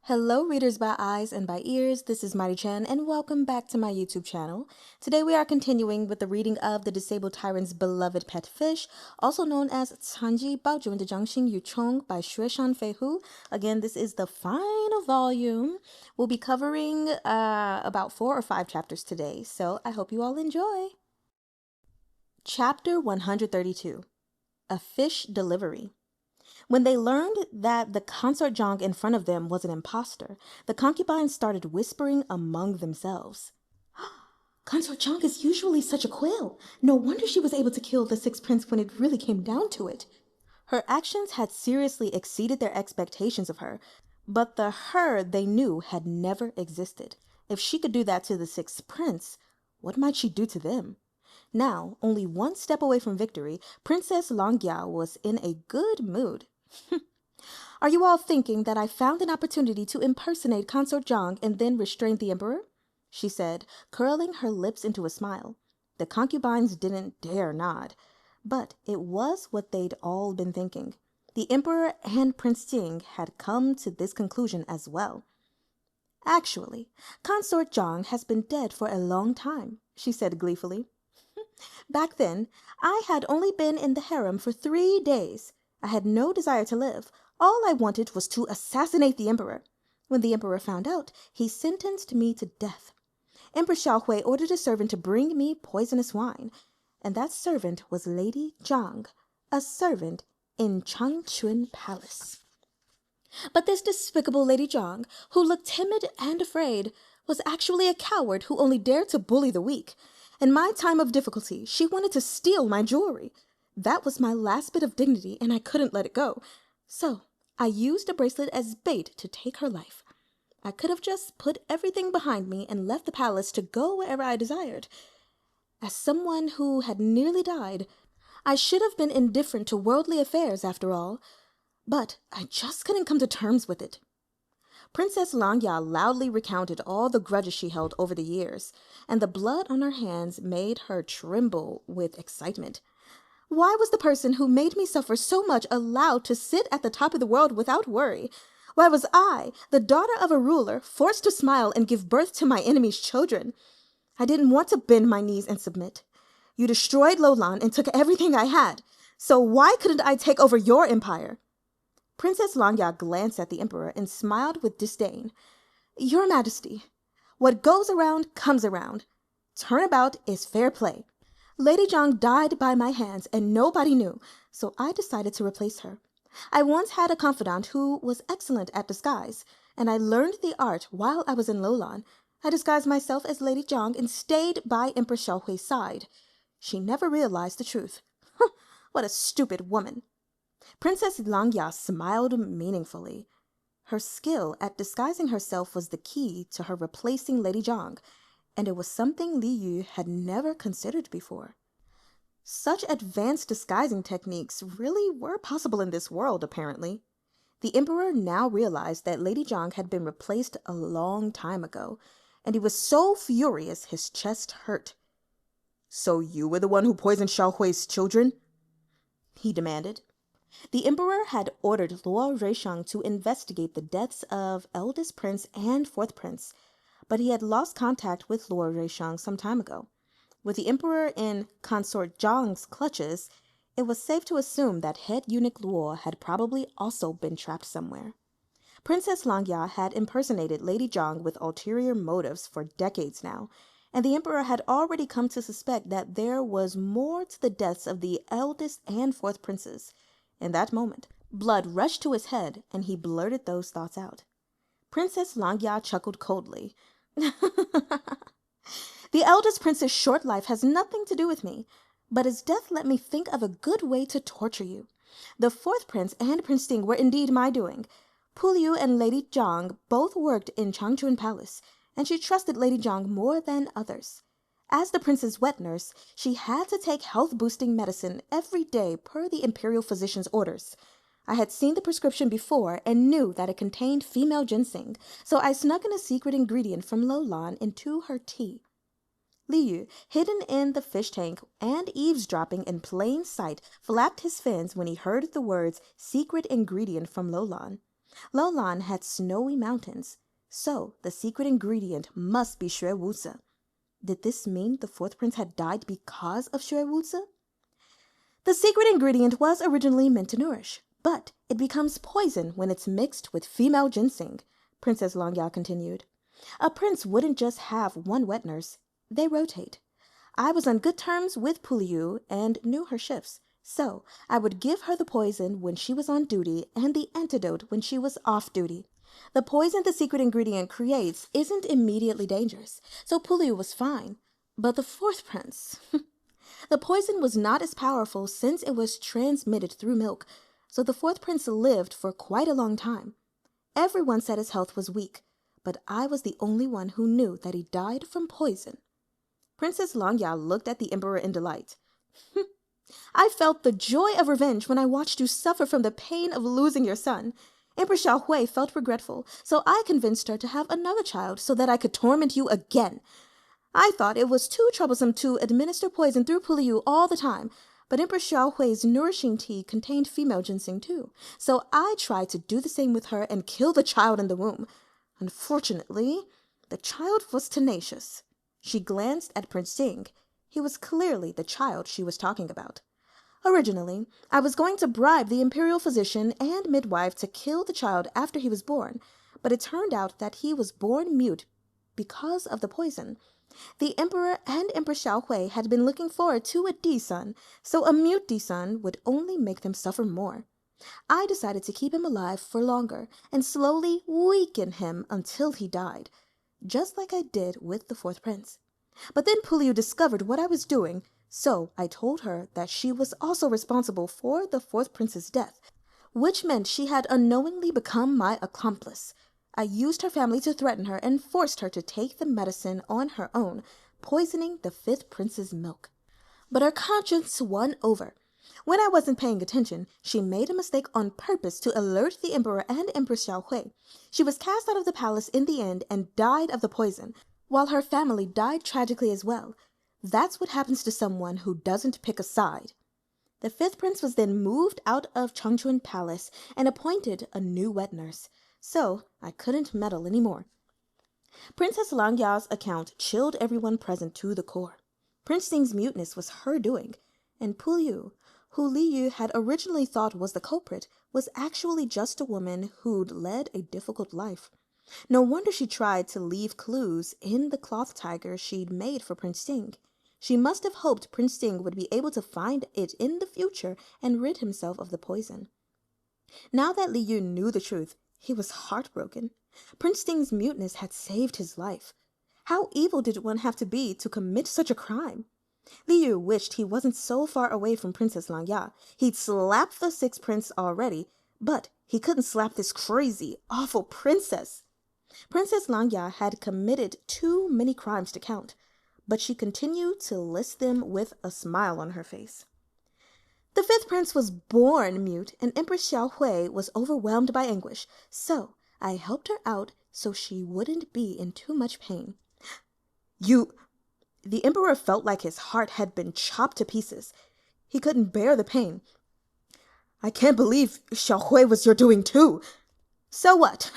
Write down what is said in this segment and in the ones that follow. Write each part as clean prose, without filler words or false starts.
Hello readers by eyes and by ears, this is Mighty Chen and welcome back to my YouTube channel. Today we are continuing with the reading of the Disabled Tyrant's beloved pet fish, also known as 残疾暴君的掌心鱼宠 by Xue Shan Fei Hu. Again, this is the final volume. We'll be covering about 4 or 5 chapters today, so I hope you all enjoy. Chapter 132, A Fish Delivery. When they learned that the consort Zhang in front of them was an imposter, the concubines started whispering among themselves. Consort Zhang is usually such a quail. No wonder she was able to kill the sixth prince when it really came down to it. Her actions had seriously exceeded their expectations of her, but the her they knew had never existed. If she could do that to the sixth prince, what might she do to them? Now, only one step away from victory, Princess Longjia was in a good mood. Are you all thinking that I found an opportunity to impersonate Consort Zhang and then restrain the emperor? She said, curling her lips into a smile. The concubines didn't dare nod, but it was what they'd all been thinking. The emperor and Prince Jing had come to this conclusion as well. Actually, Consort Zhang has been dead for a long time, she said gleefully. Back then, I had only been in the harem for 3 days. I had no desire to live. All I wanted was to assassinate the emperor. When the emperor found out, he sentenced me to death. Empress Xiaohui ordered a servant to bring me poisonous wine, and that servant was Lady Zhang, a servant in Changchun Palace. But this despicable Lady Zhang, who looked timid and afraid, was actually a coward who only dared to bully the weak. In my time of difficulty, she wanted to steal my jewelry. That was my last bit of dignity, and I couldn't let it go. So I used a bracelet as bait to take her life. I could have just put everything behind me and left the palace to go wherever I desired. As someone who had nearly died, I should have been indifferent to worldly affairs after all, but I just couldn't come to terms with it. Princess Langya loudly recounted all the grudges she held over the years, and the blood on her hands made her tremble with excitement. Why was the person who made me suffer so much allowed to sit at the top of the world without worry? Why was I, the daughter of a ruler, forced to smile and give birth to my enemy's children? I didn't want to bend my knees and submit. You destroyed Lolan and took everything I had, so why couldn't I take over your empire? Princess Langya glanced at the emperor and smiled with disdain. Your Majesty, what goes around comes around. Turnabout is fair play. Lady Zhang died by my hands and nobody knew, so I decided to replace her. I once had a confidant who was excellent at disguise, and I learned the art while I was in Lolan. I disguised myself as Lady Zhang and stayed by Empress Xiaohui's side. She never realized the truth. What a stupid woman. Princess Langya smiled meaningfully. Her skill at disguising herself was the key to her replacing Lady Zhang, and it was something Li Yu had never considered before. Such advanced disguising techniques really were possible in this world, apparently. The emperor now realized that Lady Zhang had been replaced a long time ago, and he was so furious his chest hurt. So you were the one who poisoned Xiaohui's children? He demanded. The emperor had ordered Luo Reishang to investigate the deaths of eldest prince and fourth prince, but he had lost contact with Luo Reishang some time ago. With the emperor in Consort Zhang's clutches, it was safe to assume that head eunuch Luo had probably also been trapped somewhere. Princess Langya had impersonated Lady Zhang with ulterior motives for decades now, and the emperor had already come to suspect that there was more to the deaths of the eldest and fourth princes. In that moment, blood rushed to his head, and he blurted those thoughts out. Princess Langya chuckled coldly. The eldest prince's short life has nothing to do with me, but his death let me think of a good way to torture you. The fourth prince and Prince Ding were indeed my doing. Puliu and Lady Zhang both worked in Changchun Palace, and she trusted Lady Zhang more than others. As the prince's wet nurse, she had to take health-boosting medicine every day per the imperial physician's orders. I had seen the prescription before and knew that it contained female ginseng, so I snuck in a secret ingredient from Lolan into her tea. Li Yu, hidden in the fish tank and eavesdropping in plain sight, flapped his fins when he heard the words secret ingredient from Lolan. Lolan had snowy mountains, so the secret ingredient must be Xue Wuzi. Did this mean the fourth prince had died because of Xue Wuzi? The secret ingredient was originally meant to nourish, but it becomes poison when it's mixed with female ginseng, Princess Langya continued. A prince wouldn't just have one wet nurse. They rotate. I was on good terms with Puliu and knew her shifts, so I would give her the poison when she was on duty and the antidote when she was off duty. The poison the secret ingredient creates isn't immediately dangerous, so Puliu was fine. But the fourth prince... The poison was not as powerful since it was transmitted through milk, so the fourth prince lived for quite a long time. Everyone said his health was weak, but I was the only one who knew that he died from poison. Princess Langya looked at the emperor in delight. I felt the joy of revenge when I watched you suffer from the pain of losing your son. Empress Xiaohui felt regretful, so I convinced her to have another child so that I could torment you again. I thought it was too troublesome to administer poison through Puliu all the time, but Empress Xiaohui's nourishing tea contained female ginseng too, so I tried to do the same with her and kill the child in the womb. Unfortunately, the child was tenacious. She glanced at Prince Sing. He was clearly the child she was talking about. Originally, I was going to bribe the imperial physician and midwife to kill the child after he was born, but it turned out that he was born mute because of the poison. The emperor and Empress Xiaohui had been looking forward to a D-son, so a mute D-son would only make them suffer more. I decided to keep him alive for longer and slowly weaken him until he died, just like I did with the fourth prince. But then Puliu discovered what I was doing, so I told her that she was also responsible for the fourth prince's death, which meant she had unknowingly become my accomplice. I used her family to threaten her and forced her to take the medicine on her own, poisoning the fifth prince's milk. But her conscience won over. When I wasn't paying attention, she made a mistake on purpose to alert the emperor and Empress Xiaohui. She was cast out of the palace in the end and died of the poison, while her family died tragically as well. That's what happens to someone who doesn't pick a side. The fifth prince was then moved out of Changchun Palace and appointed a new wet nurse, so I couldn't meddle anymore. Princess Langya's account chilled everyone present to the core. Prince Sing's muteness was her doing, and Puliu, who Li Yu had originally thought was the culprit, was actually just a woman who'd led a difficult life. No wonder she tried to leave clues in the cloth tiger she'd made for Prince Sing. She must have hoped Prince Sing would be able to find it in the future and rid himself of the poison. Now that Li Yu knew the truth, he was heartbroken. Prince Sing's muteness had saved his life. How evil did one have to be to commit such a crime? Li Yu wished he wasn't so far away from Princess Langya. He'd slapped the sixth prince already, but he couldn't slap this crazy, awful princess. Princess Langya had committed too many crimes to count, but she continued to list them with a smile on her face. The fifth prince was born mute, and Empress Xiaohui was overwhelmed by anguish, so I helped her out so she wouldn't be in too much pain. The emperor felt like his heart had been chopped to pieces. He couldn't bear the pain. I can't believe Xiaohui was your doing too. So what?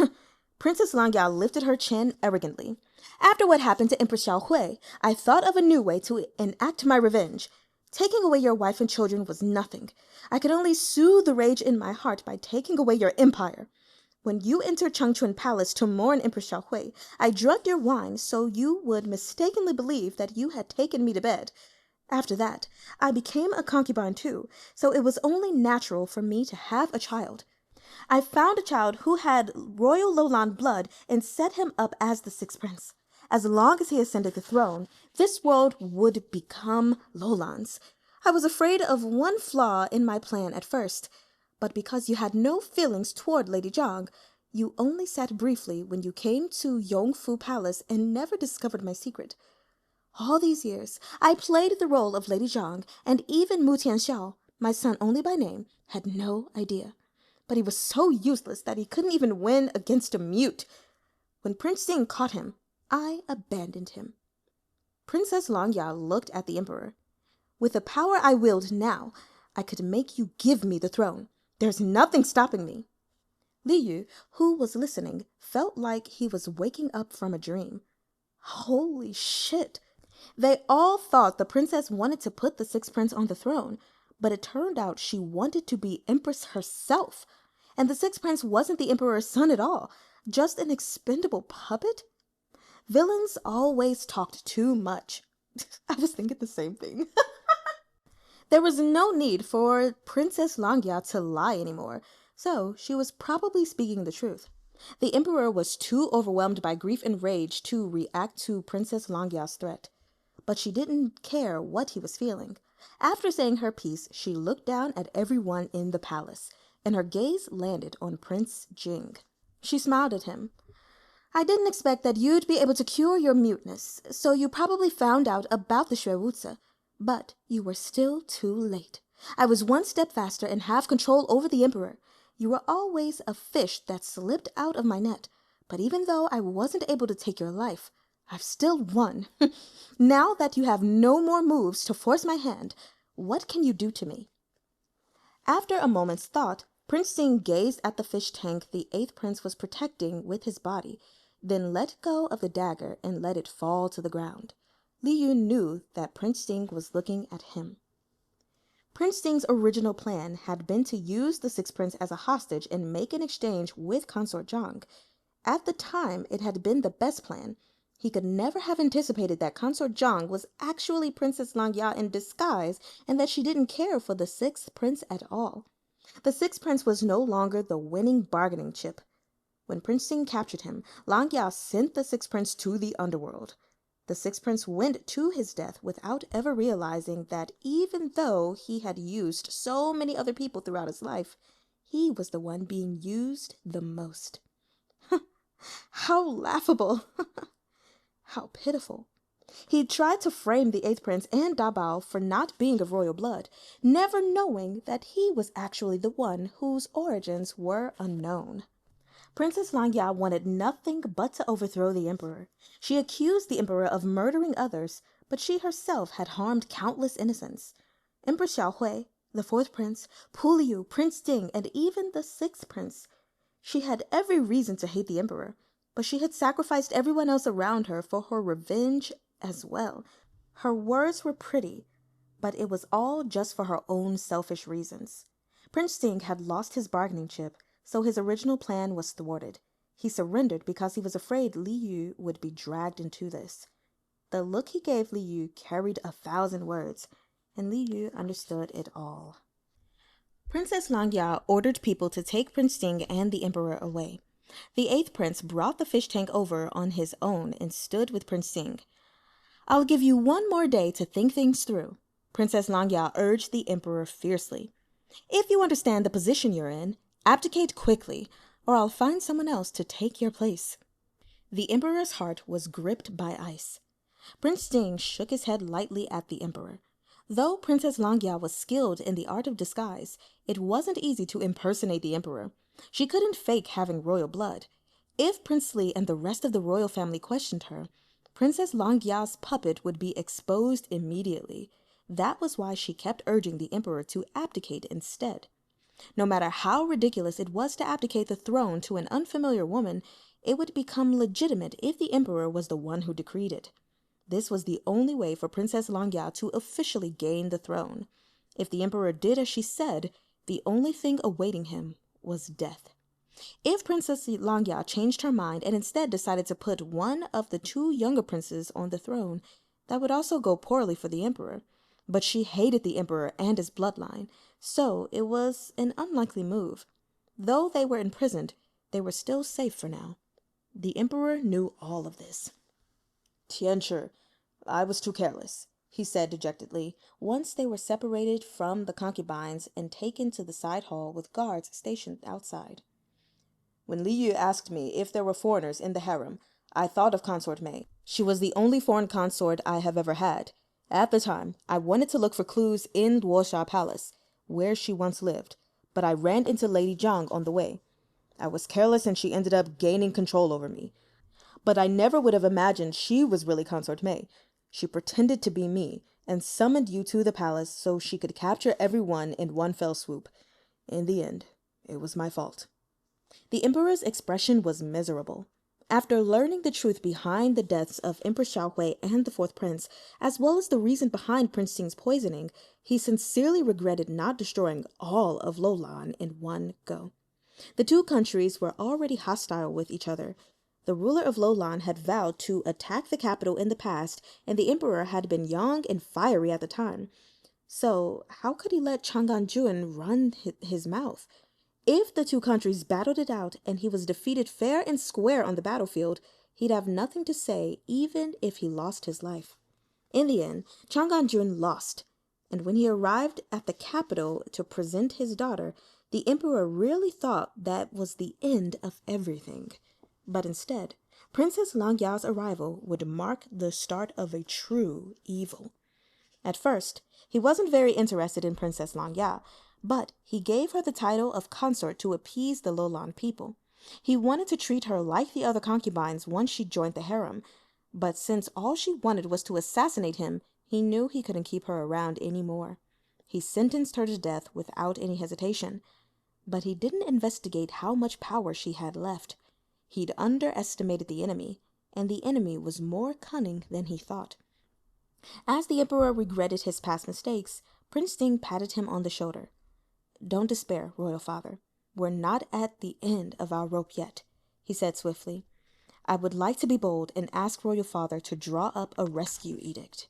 Princess Langya lifted her chin arrogantly. After what happened to Empress Xiaohui, I thought of a new way to enact my revenge. Taking away your wife and children was nothing. I could only soothe the rage in my heart by taking away your empire. When you entered Changchun Palace to mourn Empress Xiaohui, I drugged your wine so you would mistakenly believe that you had taken me to bed. After that, I became a concubine too, so it was only natural for me to have a child. I found a child who had royal Lolan blood and set him up as the sixth prince. As long as he ascended the throne, this world would become Lolan's. I was afraid of one flaw in my plan at first, but because you had no feelings toward Lady Zhang, you only sat briefly when you came to Yongfu Palace and never discovered my secret. All these years, I played the role of Lady Zhang, and even Mu Tianxiao, my son only by name, had no idea. But he was so useless that he couldn't even win against a mute. When Prince Sing caught him, I abandoned him. Princess Langya looked at the emperor. With the power I wield now, I could make you give me the throne. There's nothing stopping me. Li Yu, who was listening, felt like he was waking up from a dream. Holy shit! They all thought the princess wanted to put the sixth prince on the throne, but it turned out she wanted to be empress herself. And the sixth prince wasn't the emperor's son at all, just an expendable puppet? Villains always talked too much. I was thinking the same thing. There was no need for Princess Langya to lie anymore, so she was probably speaking the truth. The emperor was too overwhelmed by grief and rage to react to Princess Langya's threat. But she didn't care what he was feeling. After saying her piece, she looked down at everyone in the palace, and her gaze landed on Prince Jing. She smiled at him. I didn't expect that you'd be able to cure your muteness, so you probably found out about the Xue. But you were still too late. I was one step faster and have control over the emperor. You were always a fish that slipped out of my net, but even though I wasn't able to take your life, I've still won. Now that you have no more moves to force my hand, what can you do to me? After a moment's thought, Prince Jing gazed at the fish tank the eighth prince was protecting with his body, then let go of the dagger and let it fall to the ground. Li Yu knew that Prince Jing was looking at him. Prince Jing's original plan had been to use the sixth prince as a hostage and make an exchange with Consort Zhang. At the time, it had been the best plan. He could never have anticipated that Consort Zhang was actually Princess Langya in disguise and that she didn't care for the sixth prince at all. The sixth prince was no longer the winning bargaining chip. When Prince Jing captured him, Langya sent the sixth prince to the underworld. The sixth prince went to his death without ever realizing that even though he had used so many other people throughout his life, he was the one being used the most. How laughable! How pitiful. He tried to frame the eighth prince and Dabao for not being of royal blood, never knowing that he was actually the one whose origins were unknown. Princess Langya wanted nothing but to overthrow the emperor. She accused the emperor of murdering others, but she herself had harmed countless innocents. Empress Xiaohui, the fourth prince, Pu Liu, Prince Jing, and even the sixth prince. She had every reason to hate the emperor, but she had sacrificed everyone else around her for her revenge as well. Her words were pretty, but it was all just for her own selfish reasons. Prince Jing had lost his bargaining chip, so his original plan was thwarted. He surrendered because he was afraid Li Yu would be dragged into this. The look he gave Li Yu carried 1,000 words, and Li Yu understood it all. Princess Langya ordered people to take Prince Jing and the emperor away. The eighth prince brought the fish tank over on his own and stood with Prince Jing. I'll give you one more day to think things through, Princess Langya urged the emperor fiercely. If you understand the position you're in, abdicate quickly, or I'll find someone else to take your place. The emperor's heart was gripped by ice. Prince Jing shook his head lightly at the emperor. Though Princess Langya was skilled in the art of disguise, it wasn't easy to impersonate the emperor. She couldn't fake having royal blood. If Prince Li and the rest of the royal family questioned her, Princess Langya's puppet would be exposed immediately. That was why she kept urging the emperor to abdicate instead. No matter how ridiculous it was to abdicate the throne to an unfamiliar woman, it would become legitimate if the emperor was the one who decreed it. This was the only way for Princess Langya to officially gain the throne. If the emperor did as she said, the only thing awaiting him was death. If Princess Langya changed her mind and instead decided to put one of the two younger princes on the throne, that would also go poorly for the emperor. But she hated the emperor and his bloodline, so it was an unlikely move. Though they were imprisoned, they were still safe for now. The emperor knew all of this. Tianchi, I was too careless, he said dejectedly, once they were separated from the concubines and taken to the side hall with guards stationed outside. When Li Yu asked me if there were foreigners in the harem, I thought of Consort Mei. She was the only foreign consort I have ever had. At the time, I wanted to look for clues in Duosha Palace, where she once lived, but I ran into Lady Zhang on the way. I was careless and she ended up gaining control over me. But I never would have imagined she was really Consort Mei. She pretended to be me and summoned you to the palace so she could capture everyone in one fell swoop. In the end, it was my fault. The emperor's expression was miserable. After learning the truth behind the deaths of Empress Xiaohui and the fourth prince, as well as the reason behind Prince Xing's poisoning, he sincerely regretted not destroying all of Lolan in one go. The two countries were already hostile with each other. The ruler of Lolan had vowed to attack the capital in the past, and the emperor had been young and fiery at the time. So how could he let Chang'an run his mouth? If the two countries battled it out and he was defeated fair and square on the battlefield, he'd have nothing to say even if he lost his life. In the end, Chang'an lost, and when he arrived at the capital to present his daughter, the emperor really thought that was the end of everything. But instead, Princess Langya's arrival would mark the start of a true evil. At first, he wasn't very interested in Princess Langya, but he gave her the title of consort to appease the Lolan people. He wanted to treat her like the other concubines once she joined the harem, but since all she wanted was to assassinate him, he knew he couldn't keep her around anymore. He sentenced her to death without any hesitation, but he didn't investigate how much power she had left. He'd underestimated the enemy, and the enemy was more cunning than he thought. As the emperor regretted his past mistakes, Prince Xing patted him on the shoulder. "Don't despair, royal father. We're not at the end of our rope yet," he said swiftly. "I would like to be bold and ask royal father to draw up a rescue edict."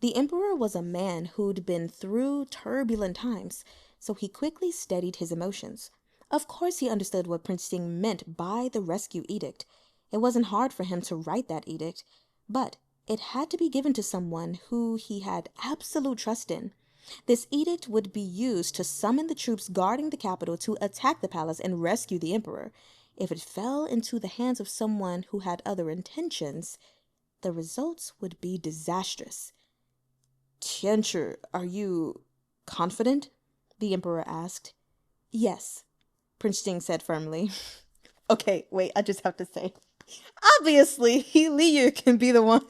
The emperor was a man who'd been through turbulent times, so he quickly steadied his emotions. Of course he understood what Prince Xing meant by the rescue edict. It wasn't hard for him to write that edict, but it had to be given to someone who he had absolute trust in. This edict would be used to summon the troops guarding the capital to attack the palace and rescue the emperor. If it fell into the hands of someone who had other intentions, the results would be disastrous. "Tianchi, are you confident?" the emperor asked. "Yes," Prince Xing said firmly. Okay, wait, I just have to say. Obviously, Liu can be the one.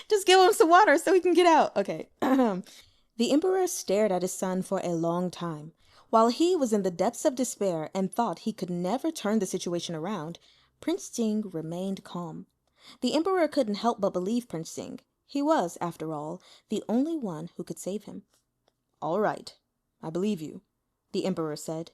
Just give him some water so he can get out. Okay. The emperor stared at his son for a long time. While he was in the depths of despair and thought he could never turn the situation around, Prince Xing remained calm. The emperor couldn't help but believe Prince Xing. He was, after all, the only one who could save him. "All right, I believe you," the emperor said.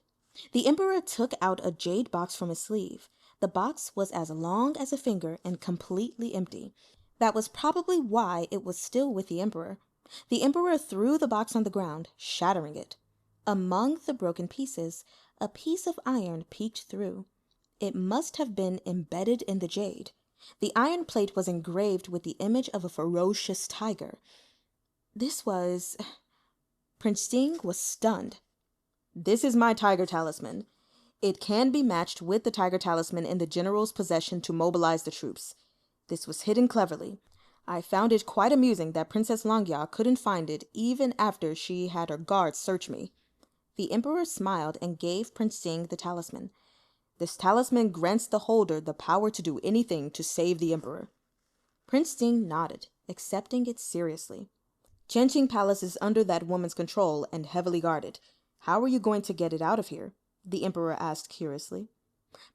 The emperor took out a jade box from his sleeve. The box was as long as a finger and completely empty. That was probably why it was still with the emperor. The emperor threw the box on the ground, shattering it. Among the broken pieces, a piece of iron peeked through. It must have been embedded in the jade. The iron plate was engraved with the image of a ferocious tiger. This was... Prince Xing was stunned. "This is my tiger talisman. It can be matched with the tiger talisman in the general's possession to mobilize the troops. This was hidden cleverly. I found it quite amusing that Princess Langya couldn't find it even after she had her guards search me." The emperor smiled and gave Prince Xing the talisman. "This talisman grants the holder the power to do anything to save the emperor." Prince Xing nodded, accepting it seriously. "Qianqing Palace is under that woman's control and heavily guarded. How are you going to get it out of here?" the emperor asked curiously.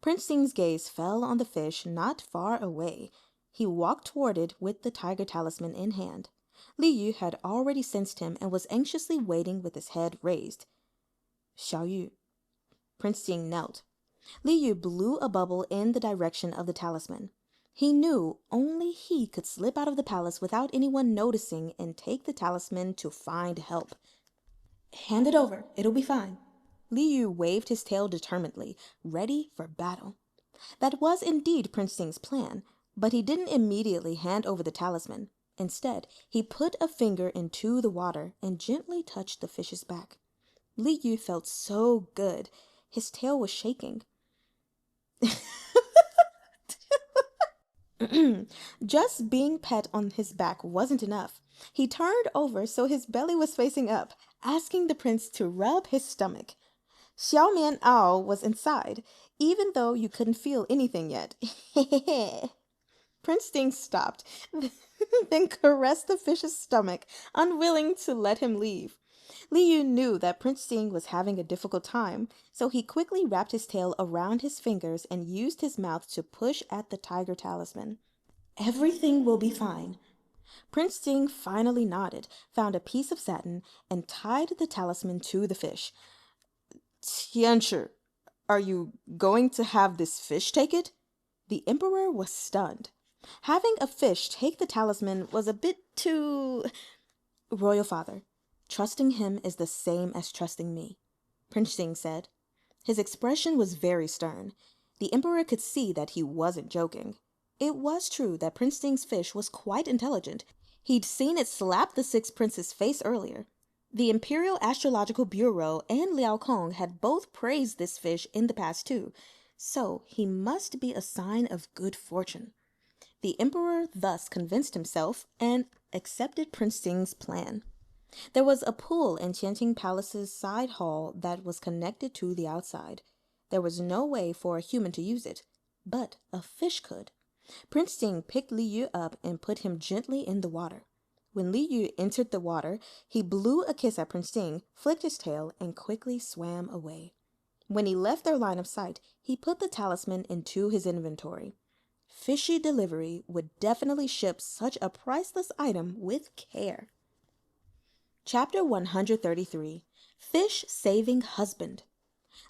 Prince Xing's gaze fell on the fish not far away. He walked toward it with the tiger talisman in hand. Liu had already sensed him and was anxiously waiting with his head raised. "Xiaoyu." Prince Xing knelt. Liu blew a bubble in the direction of the talisman. He knew only he could slip out of the palace without anyone noticing and take the talisman to find help. "Hand it over. It'll be fine." Liu waved his tail determinedly, ready for battle. That was indeed Prince Xing's plan, but he didn't immediately hand over the talisman. Instead, he put a finger into the water and gently touched the fish's back. Liu felt so good. His tail was shaking. Just being pet on his back wasn't enough. He turned over so his belly was facing up, asking the prince to rub his stomach. Xiaomian Ao was inside, even though you couldn't feel anything yet. Prince Xing stopped, then caressed the fish's stomach, unwilling to let him leave. Li Yu knew that Prince Sing was having a difficult time, so he quickly wrapped his tail around his fingers and used his mouth to push at the tiger talisman. Everything will be fine. Prince Sing finally nodded, found a piece of satin, and tied the talisman to the fish. Tianchi, are you going to have this fish take it? The emperor was stunned. Having a fish take the talisman was a bit too... Royal father, trusting him is the same as trusting me, Prince Sing said. His expression was very stern. The emperor could see that he wasn't joking. It was true that Prince Sing's fish was quite intelligent. He'd seen it slap the sixth prince's face earlier. The Imperial Astrological Bureau and Liao Kong had both praised this fish in the past too, so he must be a sign of good fortune. The emperor thus convinced himself and accepted Prince Sing's plan. There was a pool in Qianqing Palace's side hall that was connected to the outside. There was no way for a human to use it, but a fish could. Prince Sing picked Li Yu up and put him gently in the water. When Li Yu entered the water, he blew a kiss at Prince Sing, flicked his tail, and quickly swam away. When he left their line of sight, he put the talisman into his inventory. Fishy Delivery would definitely ship such a priceless item with care. Chapter 133, Fish Saving Husband.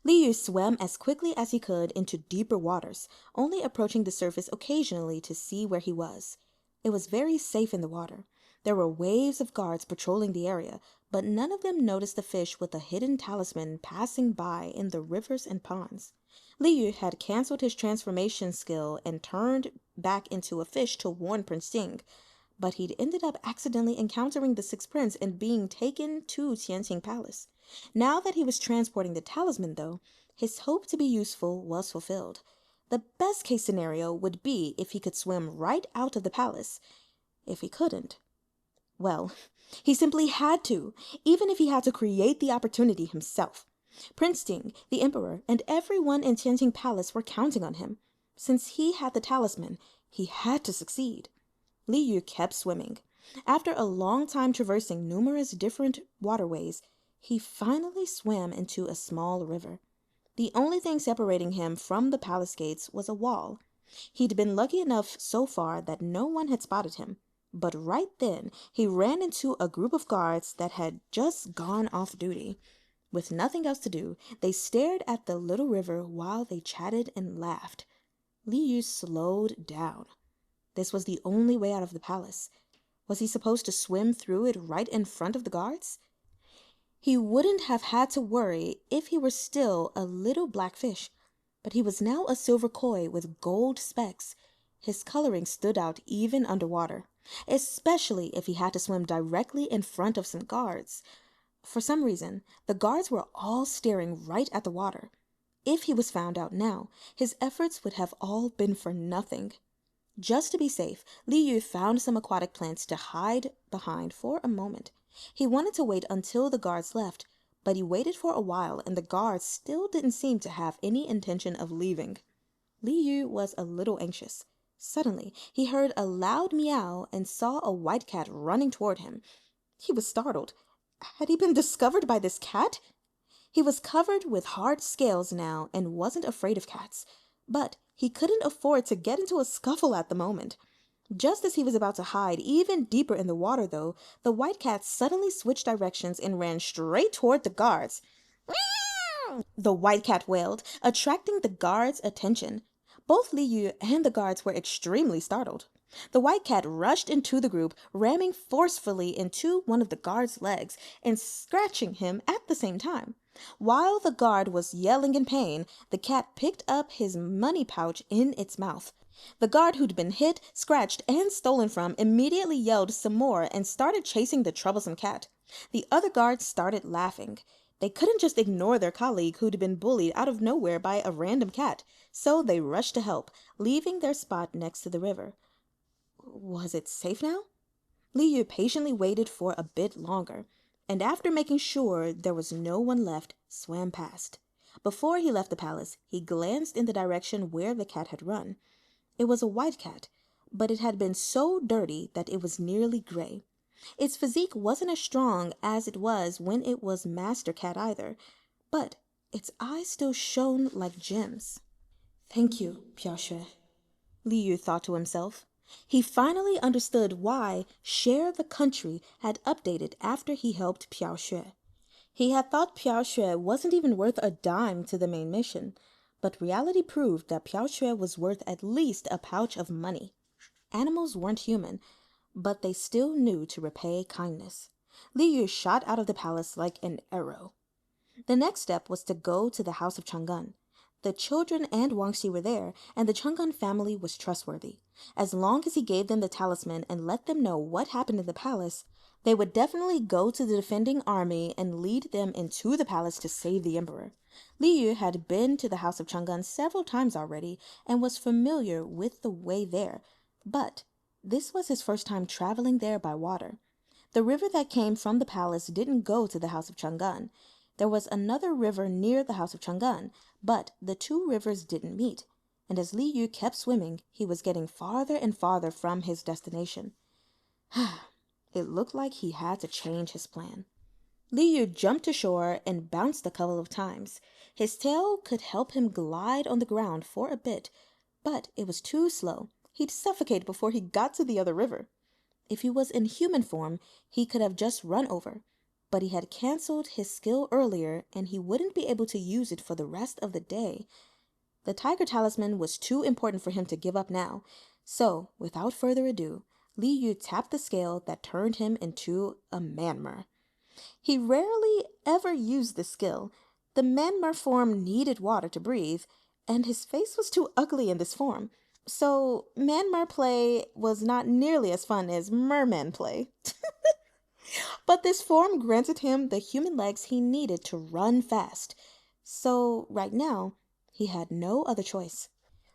Li Yu swam as quickly as he could into deeper waters, only approaching the surface occasionally to see where he was. It was very safe in the water. There were waves of guards patrolling the area, but none of them noticed the fish with a hidden talisman passing by in the rivers and ponds. Li Yu had cancelled his transformation skill and turned back into a fish to warn Prince Sing, but he'd ended up accidentally encountering the sixth prince and being taken to Qianqing Palace. Now that he was transporting the talisman, though, his hope to be useful was fulfilled. The best case scenario would be if he could swim right out of the palace. If he couldn't, well, he simply had to, even if he had to create the opportunity himself. Prince Sing, the emperor, and everyone in Qianqing Palace were counting on him. Since he had the talisman, he had to succeed. Li Yu kept swimming. After a long time traversing numerous different waterways, he finally swam into a small river. The only thing separating him from the palace gates was a wall. He'd been lucky enough so far that no one had spotted him. But right then, he ran into a group of guards that had just gone off duty. With nothing else to do, they stared at the little river while they chatted and laughed. Li Yu slowed down. This was the only way out of the palace. Was he supposed to swim through it right in front of the guards? He wouldn't have had to worry if he were still a little black fish, but he was now a silver koi with gold specks. His coloring stood out even underwater, especially if he had to swim directly in front of some guards. For some reason, the guards were all staring right at the water. If he was found out now, his efforts would have all been for nothing. Just to be safe, Li Yu found some aquatic plants to hide behind for a moment. He wanted to wait until the guards left, but he waited for a while and the guards still didn't seem to have any intention of leaving. Li Yu was a little anxious. Suddenly, he heard a loud meow and saw a white cat running toward him. He was startled. Had he been discovered by this cat? He was covered with hard scales now and wasn't afraid of cats, but he couldn't afford to get into a scuffle at the moment. Just as he was about to hide even deeper in the water, though, the white cat suddenly switched directions and ran straight toward the guards. Meow! The white cat wailed, attracting the guards' attention. Both Li Yu and the guards were extremely startled. The white cat rushed into the group, ramming forcefully into one of the guard's legs and scratching him at the same time. While the guard was yelling in pain, the cat picked up his money pouch in its mouth. The guard who'd been hit, scratched, and stolen from immediately yelled some more and started chasing the troublesome cat. The other guards started laughing. They couldn't just ignore their colleague who'd been bullied out of nowhere by a random cat, so they rushed to help, leaving their spot next to the river. Was it safe now? Li Yu patiently waited for a bit longer, and after making sure there was no one left, swam past. Before he left the palace, he glanced in the direction where the cat had run. It was a white cat, but it had been so dirty that it was nearly gray. Its physique wasn't as strong as it was when it was Master Cat either, but its eyes still shone like gems. Thank you, Xue, Li Yu thought to himself. He finally understood why Share the Country had updated after he helped Xue. He had thought Xue wasn't even worth a dime to the main mission, but reality proved that Xue was worth at least a pouch of money. Animals weren't human, but they still knew to repay kindness. Li Yu shot out of the palace like an arrow. The next step was to go to the house of Changun. The children and Wangxi were there, and the Changun family was trustworthy. As long as he gave them the talisman and let them know what happened in the palace, they would definitely go to the defending army and lead them into the palace to save the emperor. Li Yu had been to the house of Changun several times already and was familiar with the way there, but this was his first time traveling there by water. The river that came from the palace didn't go to the house of Changun. There was another river near the house of Changun, but the two rivers didn't meet, and as Li Yu kept swimming, he was getting farther and farther from his destination. It looked like he had to change his plan. Li Yu jumped to shore and bounced a couple of times. His tail could help him glide on the ground for a bit, but it was too slow. He'd suffocate before he got to the other river. If he was in human form, he could have just run over, but he had canceled his skill earlier and he wouldn't be able to use it for the rest of the day. The tiger talisman was too important for him to give up now, so without further ado, Li Yu tapped the scale that turned him into a manmer. He rarely ever used this skill. The manmer form needed water to breathe, and his face was too ugly in this form, so manmer play was not nearly as fun as merman play. But this form granted him the human legs he needed to run fast, so right now he had no other choice.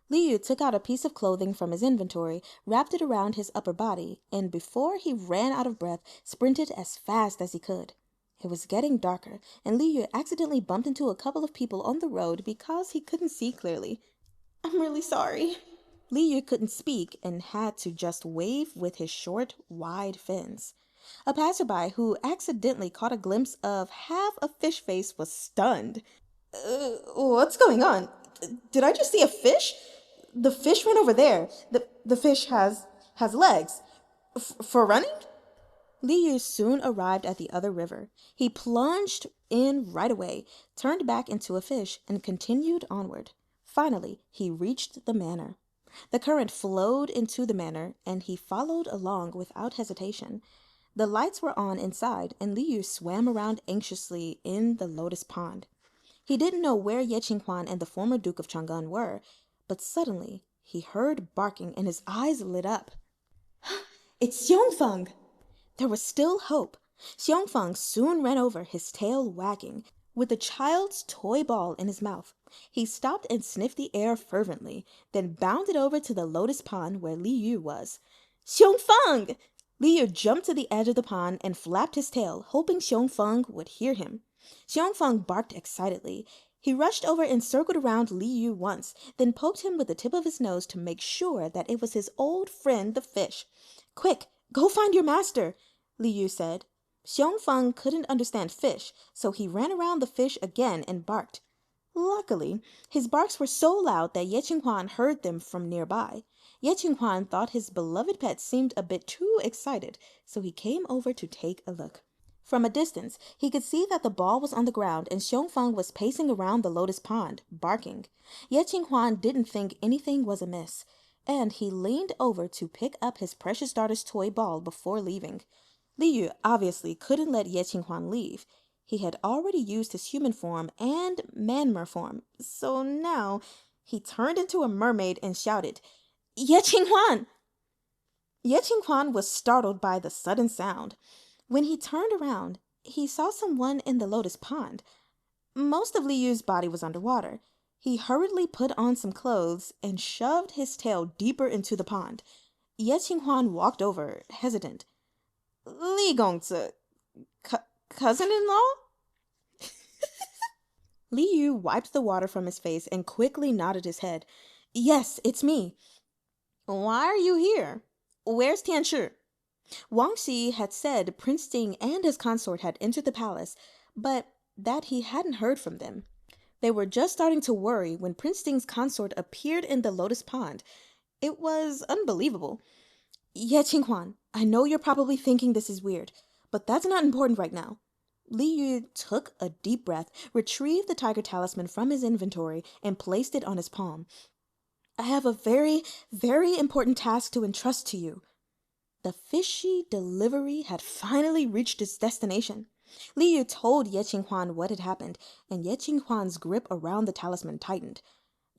Li Yu took out a piece of clothing from his inventory, wrapped it around his upper body, and before he ran out of breath, sprinted as fast as he could. It was getting darker, and Li Yu accidentally bumped into a couple of people on the road because he couldn't see clearly. "I'm really sorry." Li Yu couldn't speak and had to just wave with his short, wide fins. A passerby who accidentally caught a glimpse of half a fish face was stunned. What's going on? Did I just see a fish? The fish ran over there. The fish has legs. For running? Li Yu soon arrived at the other river. He plunged in right away, turned back into a fish, and continued onward. Finally, he reached the manor. The current flowed into the manor, and he followed along without hesitation. The lights were on inside, and Li Yu swam around anxiously in the lotus pond. He didn't know where Ye Qinghuan and the former Duke of Changan were, but suddenly he heard barking and his eyes lit up. It's Xiongfeng! There was still hope. Xiongfeng soon ran over, his tail wagging, with a child's toy ball in his mouth. He stopped and sniffed the air fervently, then bounded over to the lotus pond where Li Yu was. Xiongfeng! Li Yu jumped to the edge of the pond and flapped his tail, hoping Xiongfeng would hear him. Xiongfeng barked excitedly. He rushed over and circled around Li Yu once, then poked him with the tip of his nose to make sure that it was his old friend the fish. "Quick, go find your master," Li Yu said. Xiongfeng couldn't understand fish, so he ran around the fish again and barked. Luckily, his barks were so loud that Ye Qinghuan heard them from nearby. Ye Qinghuan thought his beloved pet seemed a bit too excited, so he came over to take a look. From a distance, he could see that the ball was on the ground and Xiongfeng was pacing around the lotus pond, barking. Ye Qinghuan didn't think anything was amiss, and he leaned over to pick up his precious daughter's toy ball before leaving. Li Yu obviously couldn't let Ye Qinghuan leave. He had already used his human form and manmer form, so now he turned into a mermaid and shouted, "Ye Qinghuan!" Ye Qinghuan was startled by the sudden sound. When he turned around, he saw someone in the lotus pond. Most of Li Yu's body was underwater. He hurriedly put on some clothes and shoved his tail deeper into the pond. Ye Qinghuan walked over, hesitant. "Li Gongzi, cousin-in-law?" Li Yu wiped the water from his face and quickly nodded his head. "Yes, it's me." "Why are you here? Where's Tianshi?" Wang Xi had said Prince Ting and his consort had entered the palace, but that he hadn't heard from them. They were just starting to worry when Prince Ting's consort appeared in the lotus pond. It was unbelievable. Ye Qinghuan, I know you're probably thinking this is weird, but that's not important right now. Li Yu took a deep breath, retrieved the tiger talisman from his inventory, and placed it on his palm. I have a very, very important task to entrust to you. The fishy delivery had finally reached its destination. Li Yu told Ye Qinghuan what had happened, and Ye Qinghuan's grip around the talisman tightened.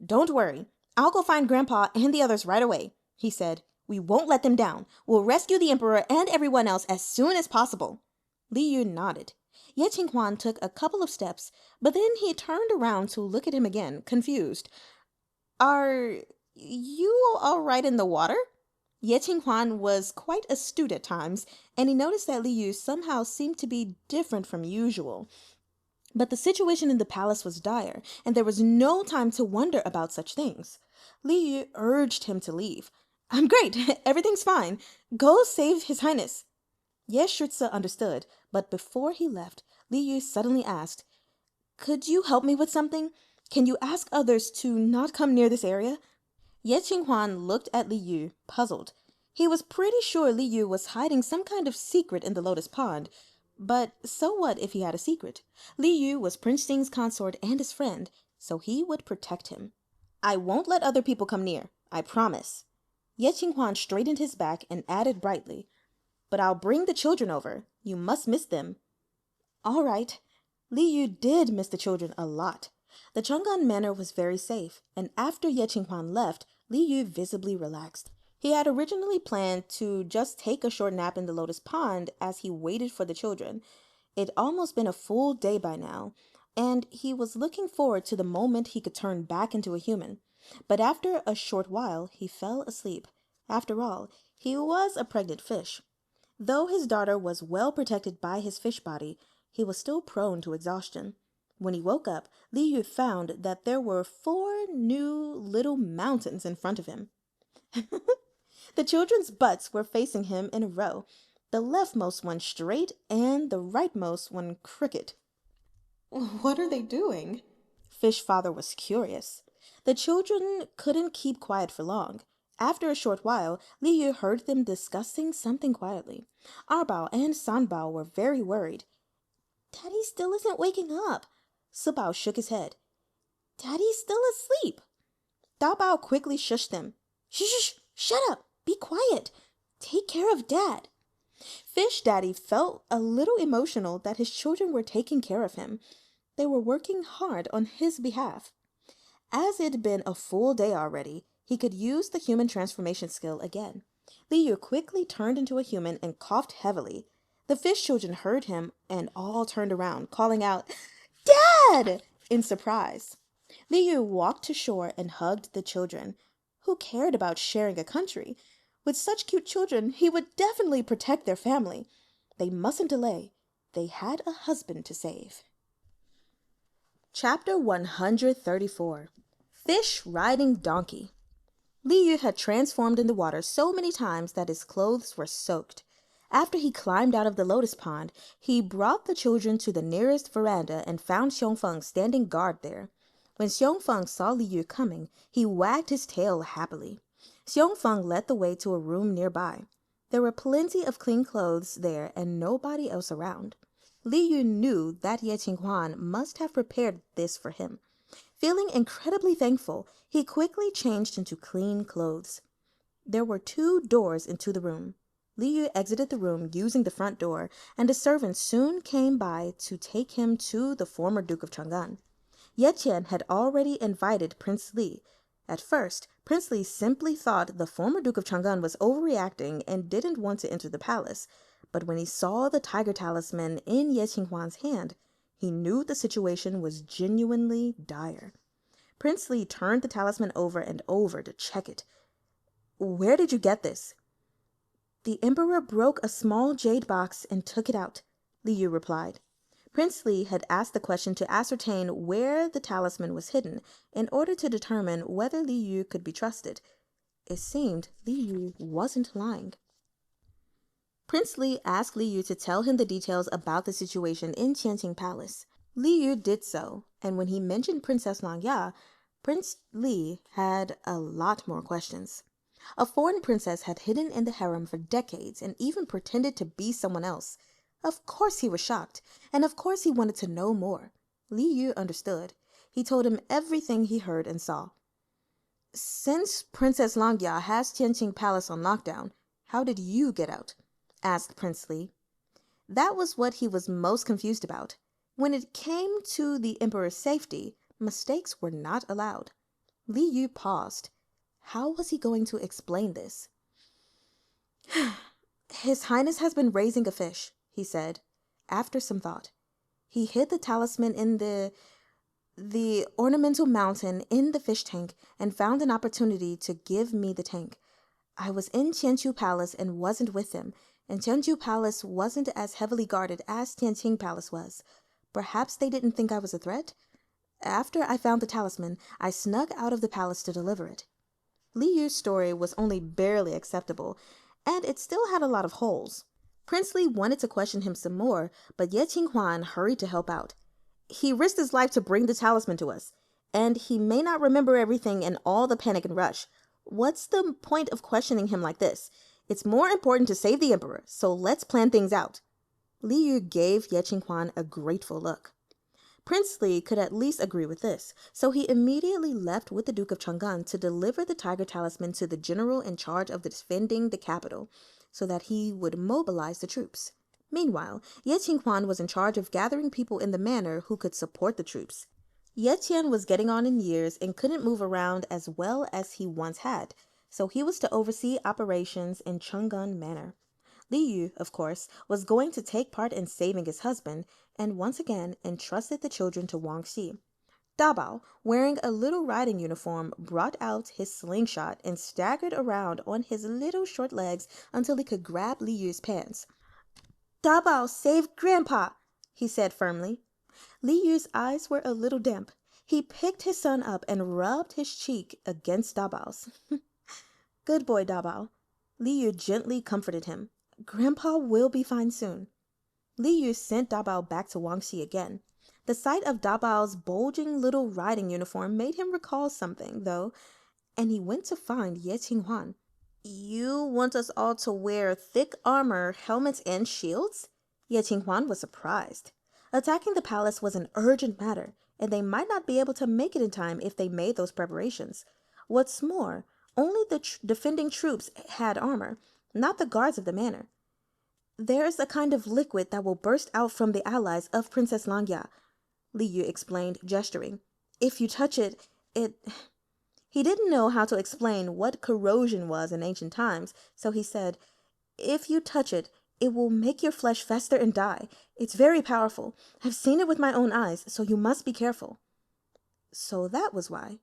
Don't worry, I'll go find Grandpa and the others right away, he said. We won't let them down. We'll rescue the Emperor and everyone else as soon as possible. Li Yu nodded. Ye Qinghuan took a couple of steps, but then he turned around to look at him again, confused. Are you all right in the water? Ye Qinghuan was quite astute at times, and he noticed that Li Yu somehow seemed to be different from usual. But the situation in the palace was dire, and there was no time to wonder about such things. Li Yu urged him to leave. I'm great. Everything's fine. Go save His Highness. Ye Shutze understood, but before he left, Li Yu suddenly asked, Could you help me with something? Can you ask others to not come near this area? Ye Qinghuan looked at Li Yu, puzzled. He was pretty sure Li Yu was hiding some kind of secret in the lotus pond. But so what if he had a secret? Li Yu was Prince Ting's consort and his friend, so he would protect him. I won't let other people come near, I promise. Ye Qinghuan straightened his back and added brightly, But I'll bring the children over. You must miss them. All right. Li Yu did miss the children a lot. The Chang'an Manor was very safe, and after Ye Qinghuan left, Li Yu visibly relaxed. He had originally planned to just take a short nap in the lotus pond as he waited for the children. It'd almost been a full day by now, and he was looking forward to the moment he could turn back into a human. But after a short while, he fell asleep. After all, he was a pregnant fish. Though his daughter was well protected by his fish body, he was still prone to exhaustion. When he woke up, Li Yu found that there were 4 new little mountains in front of him. The children's butts were facing him in a row, the leftmost one straight and the rightmost one crooked. What are they doing? Fish Father was curious. The children couldn't keep quiet for long. After a short while, Li Yu heard them discussing something quietly. Arbao and Sanbao were very worried. Daddy still isn't waking up. Sibao shook his head. Daddy's still asleep. Daobao quickly shushed them. Shh, shut up. Be quiet. Take care of Dad. Fish Daddy felt a little emotional that his children were taking care of him. They were working hard on his behalf. As it had been a full day already, he could use the human transformation skill again. Li Yu quickly turned into a human and coughed heavily. The fish children heard him and all turned around, calling out, Dad! In surprise. Li Yu walked to shore and hugged the children. Who cared about sharing a country? With such cute children, he would definitely protect their family. They mustn't delay. They had a husband to save. Chapter 134. Fish Riding Donkey. Li Yu had transformed in the water so many times that his clothes were soaked. After he climbed out of the lotus pond, he brought the children to the nearest veranda and found Xiongfeng standing guard there. When Xiongfeng saw Li Yu coming, he wagged his tail happily. Xiongfeng led the way to a room nearby. There were plenty of clean clothes there and nobody else around. Li Yu knew that Ye Qinghuan must have prepared this for him. Feeling incredibly thankful, he quickly changed into clean clothes. There were 2 doors into the room. Li Yu exited the room using the front door, and a servant soon came by to take him to the former Duke of Chang'an. Ye Qian had already invited Prince Li. At first, Prince Li simply thought the former Duke of Chang'an was overreacting and didn't want to enter the palace, but when he saw the tiger talisman in Ye Qinghuan's hand, he knew the situation was genuinely dire. Prince Li turned the talisman over and over to check it. Where did you get this? The Emperor broke a small jade box and took it out, Li Yu replied. Prince Li had asked the question to ascertain where the talisman was hidden in order to determine whether Li Yu could be trusted. It seemed Li Yu wasn't lying. Prince Li asked Li Yu to tell him the details about the situation in Qianqing Palace. Li Yu did so, and when he mentioned Princess Langya, Prince Li had a lot more questions. A foreign princess had hidden in the harem for decades and even pretended to be someone else. Of course he was shocked, and of course he wanted to know more. Li Yu understood. He told him everything he heard and saw. "Since Princess Langya has Qianqing Palace on lockdown, how did you get out?" asked Prince Li. That was what he was most confused about. When it came to the emperor's safety, mistakes were not allowed. Li Yu paused. How was he going to explain this? "His Highness has been raising a fish," he said, after some thought. "He hid the talisman in the ornamental mountain in the fish tank and found an opportunity to give me the tank. I was in Qianqiu Palace and wasn't with him, and Qianqiu Palace wasn't as heavily guarded as Tianqing Palace was. Perhaps they didn't think I was a threat? After I found the talisman, I snuck out of the palace to deliver it." Li Yu's story was only barely acceptable, and it still had a lot of holes. Prince Li wanted to question him some more, but Ye Qinghuan hurried to help out. "He risked his life to bring the talisman to us, and he may not remember everything in all the panic and rush. What's the point of questioning him like this? It's more important to save the emperor, so let's plan things out." Li Yu gave Ye Qinghuan a grateful look. Prince Li could at least agree with this, so he immediately left with the Duke of Chang'an to deliver the tiger talisman to the general in charge of defending the capital, so that he would mobilize the troops. Meanwhile, Ye Qinghuan was in charge of gathering people in the manor who could support the troops. Ye Qian was getting on in years and couldn't move around as well as he once had, so he was to oversee operations in Chang'an Manor. Li Yu, of course, was going to take part in saving his husband, and once again entrusted the children to Wang Xi. Dabao, wearing a little riding uniform, brought out his slingshot and staggered around on his little short legs until he could grab Li Yu's pants. "Dabao saved Grandpa," he said firmly. Li Yu's eyes were a little damp. He picked his son up and rubbed his cheek against Dabao's. "Good boy, Dabao." Li Yu gently comforted him. "Grandpa will be fine soon." Li Yu sent Dabao back to Wang Xi again. The sight of Dabao's bulging little riding uniform made him recall something, though, and he went to find Ye Qinghuan. "You want us all to wear thick armor, helmets, and shields?" Ye Qinghuan was surprised. Attacking the palace was an urgent matter, and they might not be able to make it in time if they made those preparations. What's more, only the defending troops had armor, not the guards of the manor. "There's a kind of liquid that will burst out from the allies of Princess Langya," Li Yu explained, gesturing. "If you touch it, He didn't know how to explain what corrosion was in ancient times, so he said, "If you touch it, it will make your flesh fester and die. It's very powerful. I've seen it with my own eyes, so you must be careful." So that was why.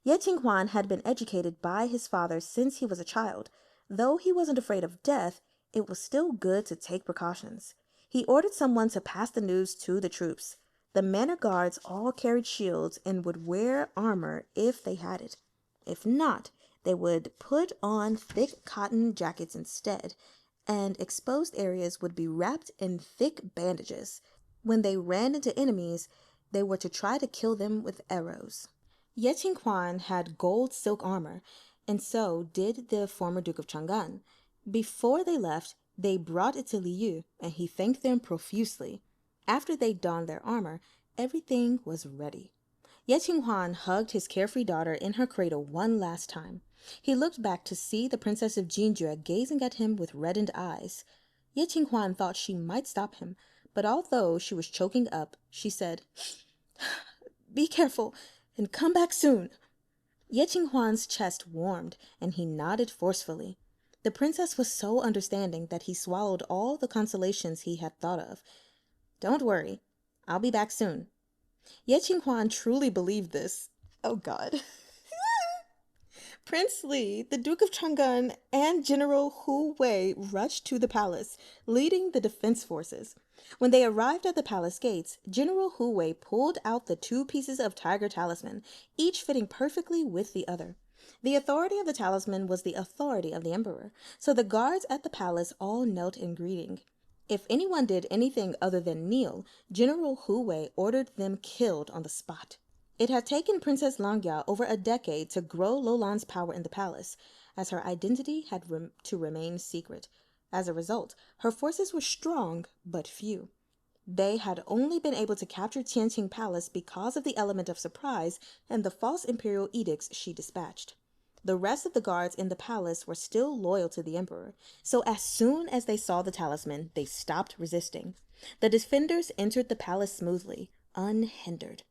Ye Qinghuan had been educated by his father since he was a child. Though he wasn't afraid of death, it was still good to take precautions. He ordered someone to pass the news to the troops. The manor guards all carried shields and would wear armor if they had it. If not, they would put on thick cotton jackets instead, and exposed areas would be wrapped in thick bandages. When they ran into enemies, they were to try to kill them with arrows. Ye Qinghuan had gold silk armor, and so did the former Duke of Chang'an. Before they left, they brought it to Li Yu, and he thanked them profusely. After they donned their armor, everything was ready. Ye Qinghuan hugged his carefree daughter in her cradle one last time. He looked back to see the Princess of Jinjue gazing at him with reddened eyes. Ye Qinghuan thought she might stop him, but although she was choking up, she said, "Be careful, and come back soon." Ye Qinghuan's chest warmed, and he nodded forcefully. The princess was so understanding that he swallowed all the consolations he had thought of. "Don't worry, I'll be back soon." Ye Qinghuan truly believed this. Oh God. Prince Li, the Duke of Chang'an, and General Hu Wei rushed to the palace, leading the defense forces. When they arrived at the palace gates, General Hu Wei pulled out the 2 pieces of tiger talisman, each fitting perfectly with the other. The authority of the talisman was the authority of the emperor, so the guards at the palace all knelt in greeting. If anyone did anything other than kneel, General Hu ordered them killed on the spot. It had taken Princess Langya over a decade to grow Lolan's power in the palace, as her identity had to remain secret. As a result, her forces were strong but few. They had only been able to capture Tianqing Palace because of the element of surprise and the false imperial edicts she dispatched. The rest of the guards in the palace were still loyal to the emperor, so as soon as they saw the talisman, they stopped resisting. The defenders entered the palace smoothly, unhindered.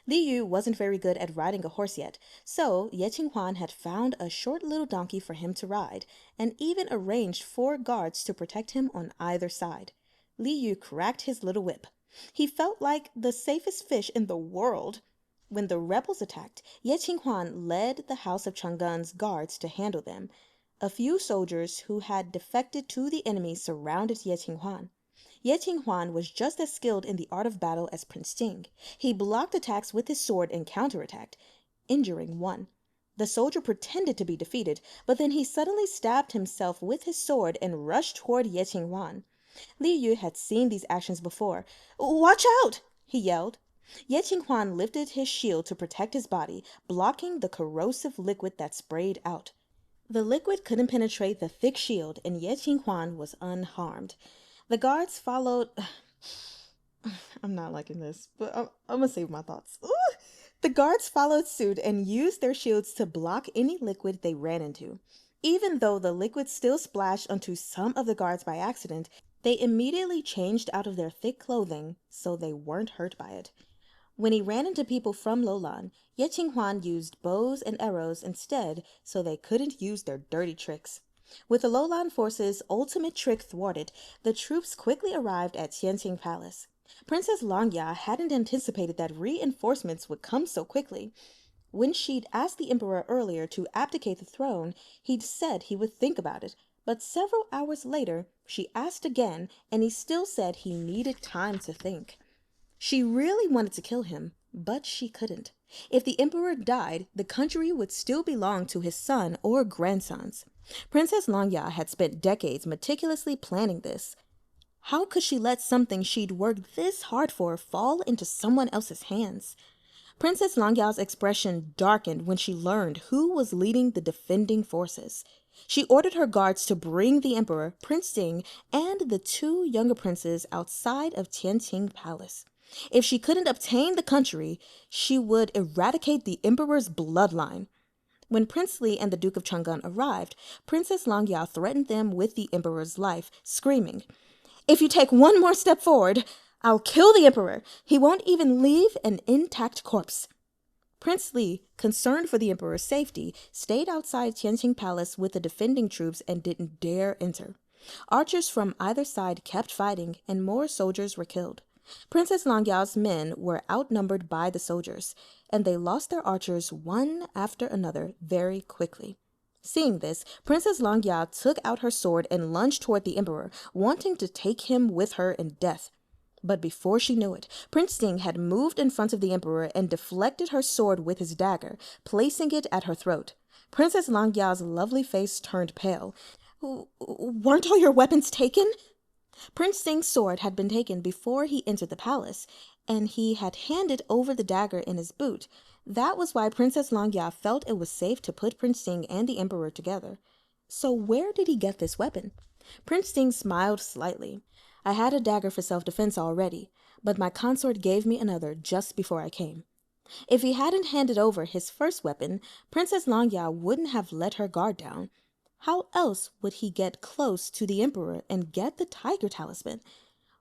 Li Yu wasn't very good at riding a horse yet, so Ye Qinghuan had found a short little donkey for him to ride, and even arranged 4 guards to protect him on either side. Li Yu cracked his little whip. He felt like the safest fish in the world. When the rebels attacked, Ye Qinghuan led the House of Chang'en's guards to handle them. A few soldiers who had defected to the enemy surrounded Ye Qinghuan. Ye Qinghuan was just as skilled in the art of battle as Prince Ting. He blocked attacks with his sword and counterattacked, injuring one. The soldier pretended to be defeated, but then he suddenly stabbed himself with his sword and rushed toward Ye Qinghuan. Li Yu had seen these actions before. "Watch out!" he yelled. Ye Qinghuan lifted his shield to protect his body, blocking the corrosive liquid that sprayed out. The liquid couldn't penetrate the thick shield, and Ye Qinghuan was unharmed. The guards followed... I'm not liking this, but I'm gonna save my thoughts. The guards followed suit and used their shields to block any liquid they ran into. Even though the liquid still splashed onto some of the guards by accident, they immediately changed out of their thick clothing so they weren't hurt by it. When he ran into people from Lolan, Ye Qinghuan used bows and arrows instead so they couldn't use their dirty tricks. With the Lolan forces' ultimate trick thwarted, the troops quickly arrived at Tianqing Palace. Princess Langya hadn't anticipated that reinforcements would come so quickly. When she'd asked the emperor earlier to abdicate the throne, he'd said he would think about it, but several hours later, she asked again, and he still said he needed time to think. She really wanted to kill him, but she couldn't. If the emperor died, the country would still belong to his son or grandsons. Princess Langya had spent decades meticulously planning this. How could she let something she'd worked this hard for fall into someone else's hands? Princess Langya's expression darkened when she learned who was leading the defending forces. She ordered her guards to bring the emperor, Prince Ting, and the 2 younger princes outside of Tianqing Palace. If she couldn't obtain the country, she would eradicate the emperor's bloodline. When Prince Li and the Duke of Chang'an arrived, Princess Langya threatened them with the emperor's life, screaming, "If you take one more step forward, I'll kill the emperor. He won't even leave an intact corpse." Prince Li, concerned for the emperor's safety, stayed outside Tianqing Palace with the defending troops and didn't dare enter. Archers from either side kept fighting, and more soldiers were killed. Princess Langya's men were outnumbered by the soldiers, and they lost their archers one after another very quickly. Seeing this, Princess Langya took out her sword and lunged toward the emperor, wanting to take him with her in death. But before she knew it, Prince Ting had moved in front of the emperor and deflected her sword with his dagger, placing it at her throat. Princess Langya's lovely face turned pale. "Weren't all your weapons taken?" Prince Ting's sword had been taken before he entered the palace, and he had handed over the dagger in his boot. That was why Princess Langya felt it was safe to put Prince Ting and the emperor together. So where did he get this weapon? Prince Ting smiled slightly. "I had a dagger for self-defense already, but my consort gave me another just before I came." If he hadn't handed over his first weapon, Princess Langya wouldn't have let her guard down. How else would he get close to the emperor and get the tiger talisman?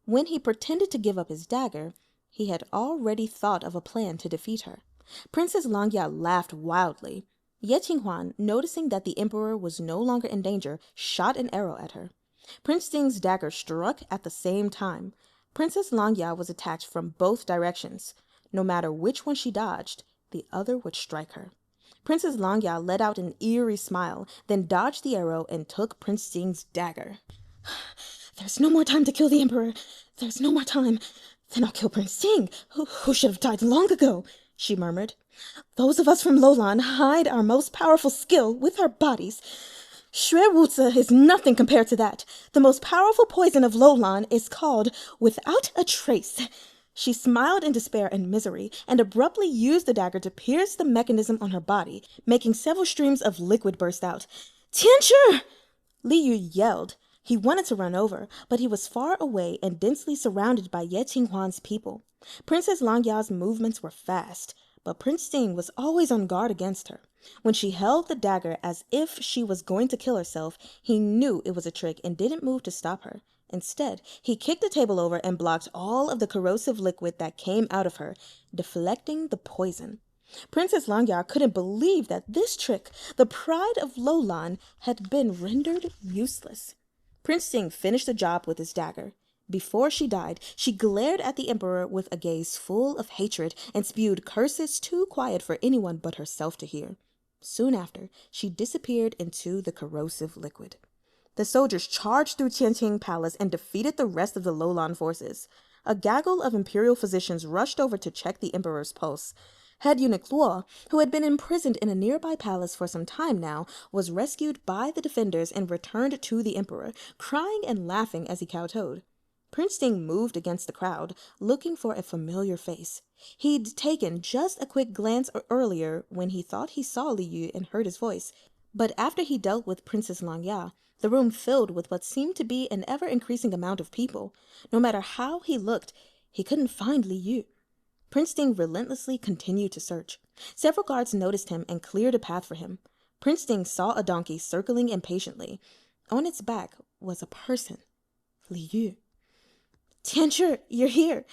When he pretended to give up his dagger, he had already thought of a plan to defeat her. Princess Langya laughed wildly. Ye Qinghuan, noticing that the emperor was no longer in danger, shot an arrow at her. Prince Ting's dagger struck at the same time. Princess Langya was attacked from both directions. No matter which one she dodged, the other would strike her. Princess Langya let out an eerie smile, then dodged the arrow and took Prince Ting's dagger. "There's no more time to kill the emperor. There's no more time. Then I'll kill Prince Ting, who should have died long ago," she murmured. Those of us from Lolan hide our most powerful skill with our bodies. Xue is nothing compared to that. The most powerful poison of Lolan is called Without a Trace. She smiled in despair and misery, and abruptly used the dagger to pierce the mechanism on her body, making several streams of liquid burst out. Tianchi! Li Yu yelled. He wanted to run over, but he was far away and densely surrounded by Ye Qinghuan's people. Princess Langya's movements were fast, but Prince Ting was always on guard against her. When she held the dagger as if she was going to kill herself, he knew it was a trick and didn't move to stop her. Instead, he kicked the table over and blocked all of the corrosive liquid that came out of her, deflecting the poison. Princess Langya couldn't believe that this trick, the pride of Lolan, had been rendered useless. Prince Ting finished the job with his dagger. Before she died, she glared at the emperor with a gaze full of hatred and spewed curses too quiet for anyone but herself to hear. Soon after, she disappeared into the corrosive liquid. The soldiers charged through Tianqing Palace and defeated the rest of the Lolan forces. A gaggle of imperial physicians rushed over to check the emperor's pulse. Head eunuch Luo, who had been imprisoned in a nearby palace for some time now, was rescued by the defenders and returned to the emperor, crying and laughing as he kowtowed. Prince Ting moved against the crowd, looking for a familiar face. He'd taken just a quick glance earlier when he thought he saw Li Yu and heard his voice, but after he dealt with Princess Langya, the room filled with what seemed to be an ever-increasing amount of people. No matter how he looked, he couldn't find Li Yu. Prince Ting relentlessly continued to search. Several guards noticed him and cleared a path for him. Prince Ting saw a donkey circling impatiently. On its back was a person. Li Yu. Tianchi, you're here.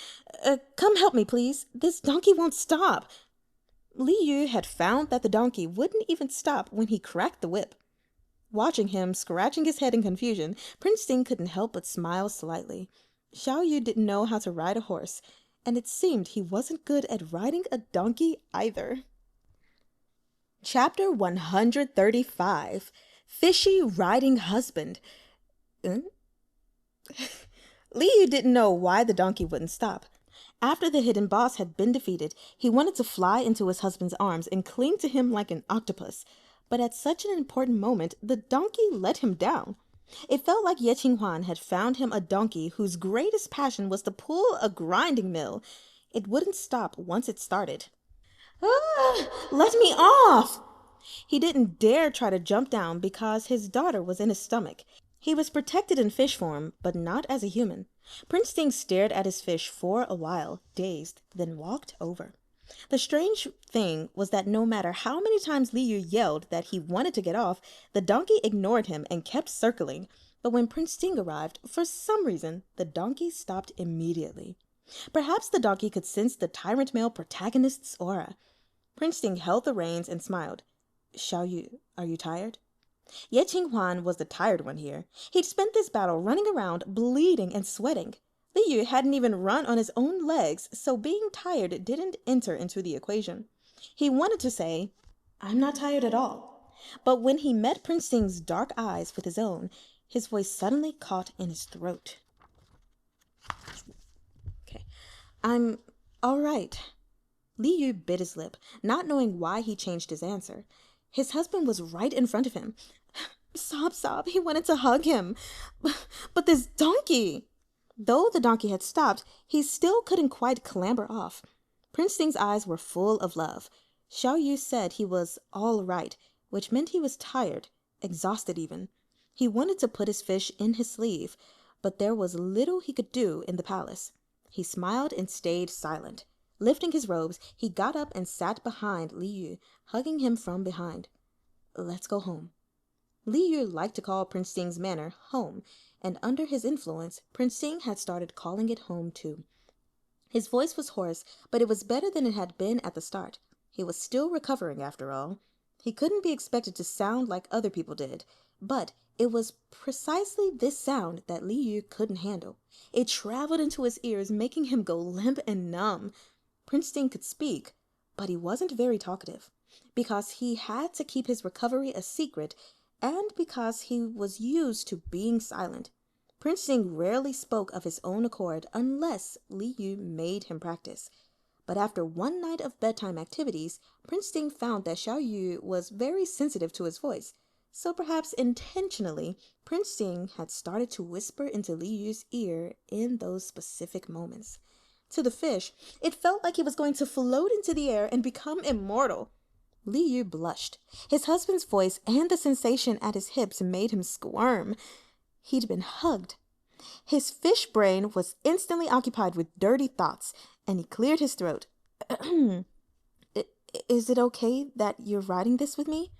Come help me, please. This donkey won't stop. Li Yu had found that the donkey wouldn't even stop when he cracked the whip. Watching him scratching his head in confusion, Prince Ting couldn't help but smile slightly. Xiao Yu didn't know how to ride a horse, and it seemed he wasn't good at riding a donkey either. Chapter 135, Fishy Riding Husband. Li Yu didn't know why the donkey wouldn't stop. After the hidden boss had been defeated, he wanted to fly into his husband's arms and cling to him like an octopus. But at such an important moment, the donkey let him down. It felt like Ye Qinghuan had found him a donkey whose greatest passion was to pull a grinding mill. It wouldn't stop once it started. Let me off! He didn't dare try to jump down because his daughter was in his stomach. He was protected in fish form, but not as a human. Prince Ting stared at his fish for a while, dazed, then walked over. The strange thing was that no matter how many times Li Yu yelled that he wanted to get off, the donkey ignored him and kept circling. But when Prince Ting arrived, for some reason, the donkey stopped immediately. Perhaps the donkey could sense the tyrant male protagonist's aura. Prince Ting held the reins and smiled. Xiao Yu, are you tired? Ye Qinghuan was the tired one here. He'd spent this battle running around, bleeding and sweating. Li Yu hadn't even run on his own legs, so being tired didn't enter into the equation. He wanted to say, I'm not tired at all. But when he met Prince Ting's dark eyes with his own, his voice suddenly caught in his throat. I'm all right. Li Yu bit his lip, not knowing why he changed his answer. His husband was right in front of him. Sob, he wanted to hug him. But this donkey! Though the donkey had stopped, he still couldn't quite clamber off. Prince Ting's eyes were full of love. Xiao Yu said he was all right, which meant he was tired, exhausted even. He wanted to put his fish in his sleeve, but there was little he could do in the palace. He smiled and stayed silent. Lifting his robes, he got up and sat behind Li Yu, hugging him from behind. Let's go home. Li Yu liked to call Prince Ting's manor home, and under his influence, Prince Ting had started calling it home too. His voice was hoarse, but it was better than it had been at the start. He was still recovering, after all. He couldn't be expected to sound like other people did, but it was precisely this sound that Li Yu couldn't handle. It traveled into his ears, making him go limp and numb. Prince Ting could speak, but he wasn't very talkative, because he had to keep his recovery a secret, and because he was used to being silent. Prince Ting rarely spoke of his own accord unless Li Yu made him practice. But after one night of bedtime activities, Prince Ting found that Xiao Yu was very sensitive to his voice. So perhaps intentionally, Prince Ting had started to whisper into Li Yu's ear in those specific moments. To the fish, it felt like he was going to float into the air and become immortal. Li Yu blushed. His husband's voice and the sensation at his hips made him squirm. He'd been hugged. His fish brain was instantly occupied with dirty thoughts, and he cleared his throat. Is it okay that you're riding this with me?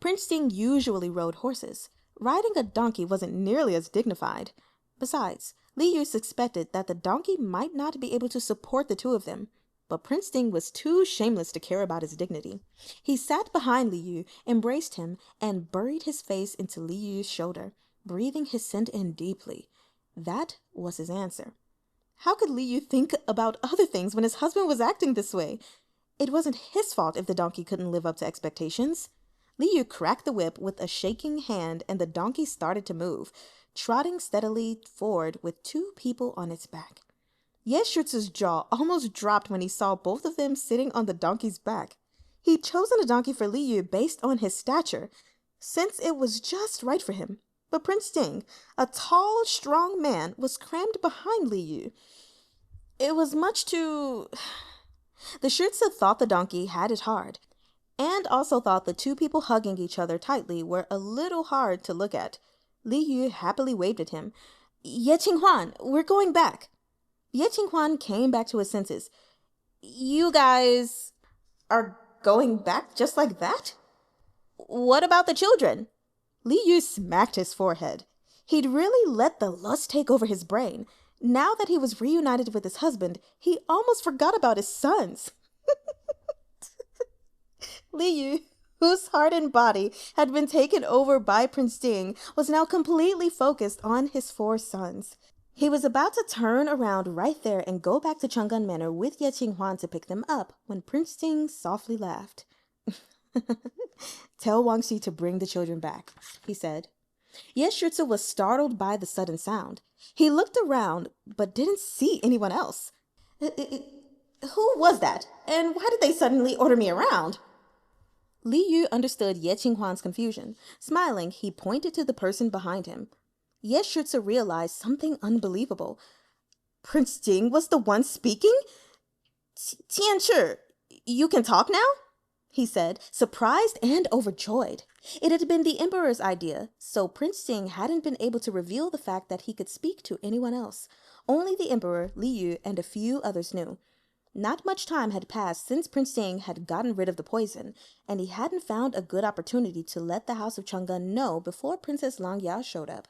Prince Ting usually rode horses. Riding a donkey wasn't nearly as dignified. Besides, Li Yu suspected that the donkey might not be able to support the two of them. But Prince Ting was too shameless to care about his dignity. He sat behind Li Yu, embraced him, and buried his face into Li Yu's shoulder, breathing his scent in deeply. That was his answer. How could Li Yu think about other things when his husband was acting this way? It wasn't his fault if the donkey couldn't live up to expectations. Li Yu cracked the whip with a shaking hand, and the donkey started to move, trotting steadily forward with two people on its back. Yeshutsu's jaw almost dropped when he saw both of them sitting on the donkey's back. He'd chosen a donkey for Li Yu based on his stature, since it was just right for him. But Prince Ting, a tall, strong man, was crammed behind Li Yu. It was much too... The Shutsu thought the donkey had it hard, and also thought the two people hugging each other tightly were a little hard to look at. Li Yu happily waved at him. Ye Qinghuan, we're going back. Ye Qinghuan came back to his senses. You guys are going back just like that? What about the children? Li Yu smacked his forehead. He'd really let the lust take over his brain. Now that he was reunited with his husband, he almost forgot about his sons. Li Yu, whose heart and body had been taken over by Prince Ting, was now completely focused on his 4 sons. He was about to turn around right there and go back to Chang'an Manor with Ye Qinghuan to pick them up when Prince Ting softly laughed. Tell Wang Xi to bring the children back, he said. Ye Shutsu was startled by the sudden sound. He looked around, but didn't see anyone else. Who was that? And why did they suddenly order me around? Li Yu understood Ye Qinghuan's confusion. Smiling, he pointed to the person behind him. Ye Shutsu realized something unbelievable. Prince Ting was the one speaking? Tianchi, you can talk now? He said, surprised and overjoyed. It had been the Emperor's idea, so Prince Ting hadn't been able to reveal the fact that he could speak to anyone else. Only the Emperor, Li Yu, and a few others knew. Not much time had passed since Prince Ting had gotten rid of the poison, and he hadn't found a good opportunity to let the House of Chang'an know before Princess Langyao showed up.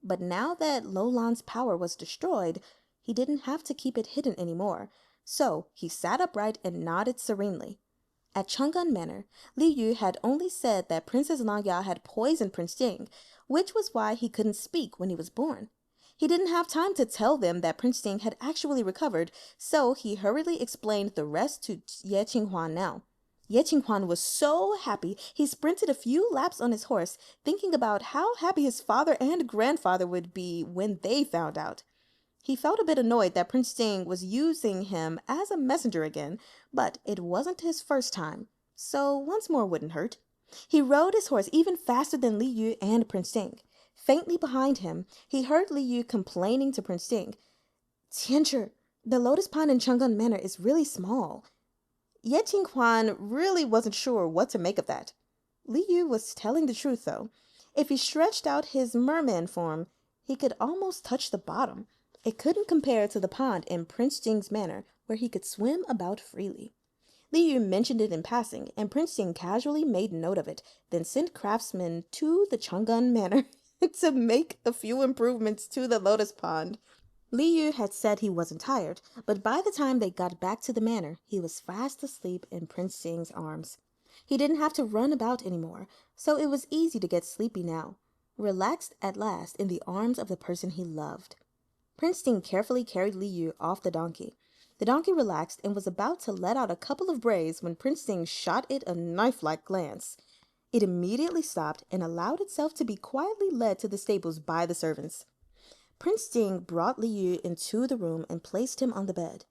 But now that Lo Lan's power was destroyed, he didn't have to keep it hidden anymore, so he sat upright and nodded serenely. At Chang'an Manor, Li Yu had only said that Princess Langyao had poisoned Prince Ting, which was why he couldn't speak when he was born. He didn't have time to tell them that Prince Ting had actually recovered, so he hurriedly explained the rest to Ye Qinghuan now. Ye Qinghuan was so happy he sprinted a few laps on his horse, thinking about how happy his father and grandfather would be when they found out. He felt a bit annoyed that Prince Ting was using him as a messenger again, but it wasn't his first time, so once more wouldn't hurt. He rode his horse even faster than Li Yu and Prince Ting. Faintly behind him, he heard Li Yu complaining to Prince Ting. Tianchi, the lotus pond in Chang'an Manor is really small. Ye Qinghuan really wasn't sure what to make of that. Li Yu was telling the truth, though. If he stretched out his merman form, he could almost touch the bottom. It couldn't compare to the pond in Prince Jing's manor, where he could swim about freely. Li Yu mentioned it in passing, and Prince Jing casually made note of it, then sent craftsmen to the Chang'an Manor to make a few improvements to the lotus pond. Li Yu had said he wasn't tired, but by the time they got back to the manor, he was fast asleep in Prince Jing's arms. He didn't have to run about anymore, so it was easy to get sleepy now, relaxed at last in the arms of the person he loved. Prince Ting carefully carried Li Yu off the donkey. The donkey relaxed and was about to let out a couple of brays when Prince Ting shot it a knife-like glance. It immediately stopped and allowed itself to be quietly led to the stables by the servants. Prince Ting brought Li Yu into the room and placed him on the bed.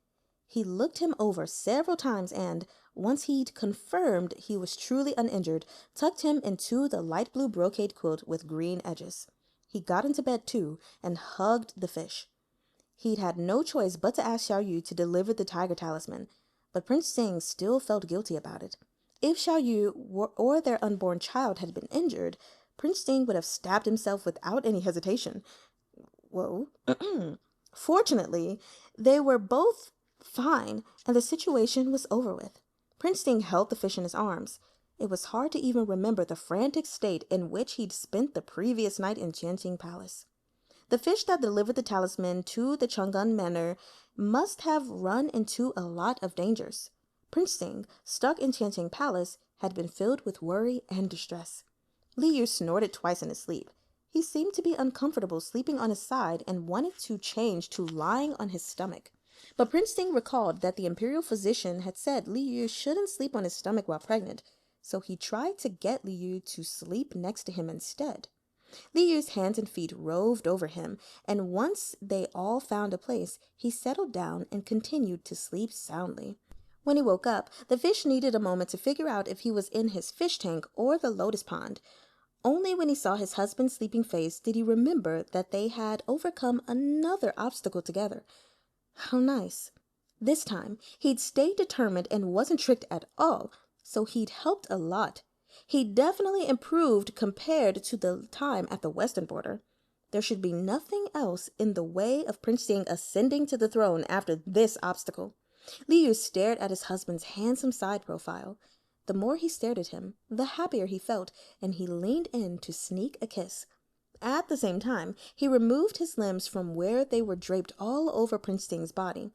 He looked him over several times and, once he'd confirmed he was truly uninjured, tucked him into the light blue brocade quilt with green edges. He got into bed too and hugged the fish. He'd had no choice but to ask Xiao Yu to deliver the tiger talisman, but Prince Sing still felt guilty about it. If Xiao Yu or their unborn child had been injured, Prince Sing would have stabbed himself without any hesitation. Whoa. Fortunately, they were both fine, and the situation was over with. Prince Sing held the fish in his arms. It was hard to even remember the frantic state in which he'd spent the previous night in Jianqing Palace. The fish that delivered the talisman to the Chang'an Manor must have run into a lot of dangers. Prince Sing, stuck in Tianqing Palace, had been filled with worry and distress. Li Yu snorted twice in his sleep. He seemed to be uncomfortable sleeping on his side and wanted to change to lying on his stomach. But Prince Sing recalled that the imperial physician had said Li Yu shouldn't sleep on his stomach while pregnant, so he tried to get Li Yu to sleep next to him instead. Li Yu's hands and feet roved over him, and once they all found a place, he settled down and continued to sleep soundly. When he woke up, the fish needed a moment to figure out if he was in his fish tank or the lotus pond. Only when he saw his husband's sleeping face did he remember that they had overcome another obstacle together. How nice. This time, he'd stayed determined and wasn't tricked at all, so he'd helped a lot. He definitely improved compared to the time at the western border. There should be nothing else in the way of Prince Sing ascending to the throne after this obstacle. Li Yu stared at his husband's handsome side profile. The more he stared at him, the happier he felt, and he leaned in to sneak a kiss. At the same time, he removed his limbs from where they were draped all over Prince Sing's body.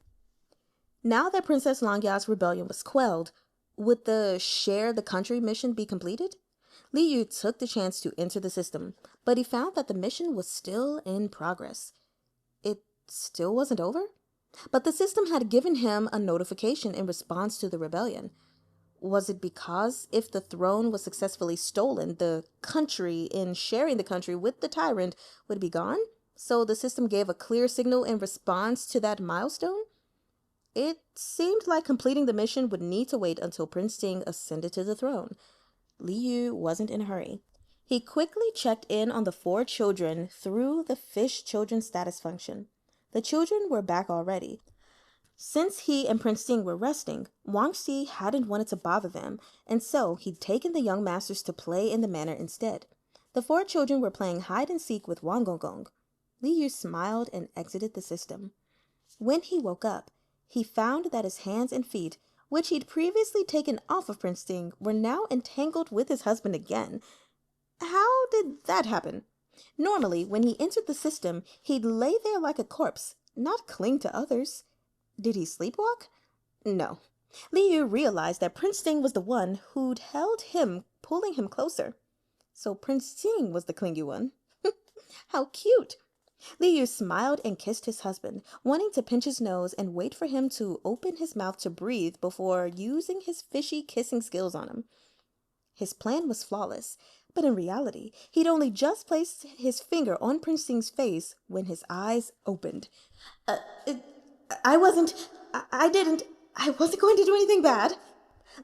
Now that Princess Langya's rebellion was quelled, would the share the country mission be completed? Li Yu took the chance to enter the system, but he found that the mission was still in progress. It still wasn't over? But the system had given him a notification in response to the rebellion. Was it because if the throne was successfully stolen, the country, in sharing the country with the tyrant, would be gone? So the system gave a clear signal in response to that milestone? It seemed like completing the mission would need to wait until Prince Sing ascended to the throne. Li Yu wasn't in a hurry. He quickly checked in on the 4 children through the fish children status function. The children were back already. Since he and Prince Sing were resting, Wang Xi hadn't wanted to bother them, and so he'd taken the young masters to play in the manor instead. The 4 children were playing hide-and-seek with Wang Gongong. Li Yu smiled and exited the system. When he woke up, he found that his hands and feet, which he'd previously taken off of Prince Sing, were now entangled with his husband again. How did that happen? Normally, when he entered the system, he'd lay there like a corpse, not cling to others. Did he sleepwalk? No. Li Yu realized that Prince Sing was the one who'd held him, pulling him closer. So Prince Sing was the clingy one. How cute! Li Yu smiled and kissed his husband, wanting to pinch his nose and wait for him to open his mouth to breathe before using his fishy kissing skills on him. His plan was flawless, but in reality, he'd only just placed his finger on Prince Sing's face when his eyes opened. I wasn't going to do anything bad.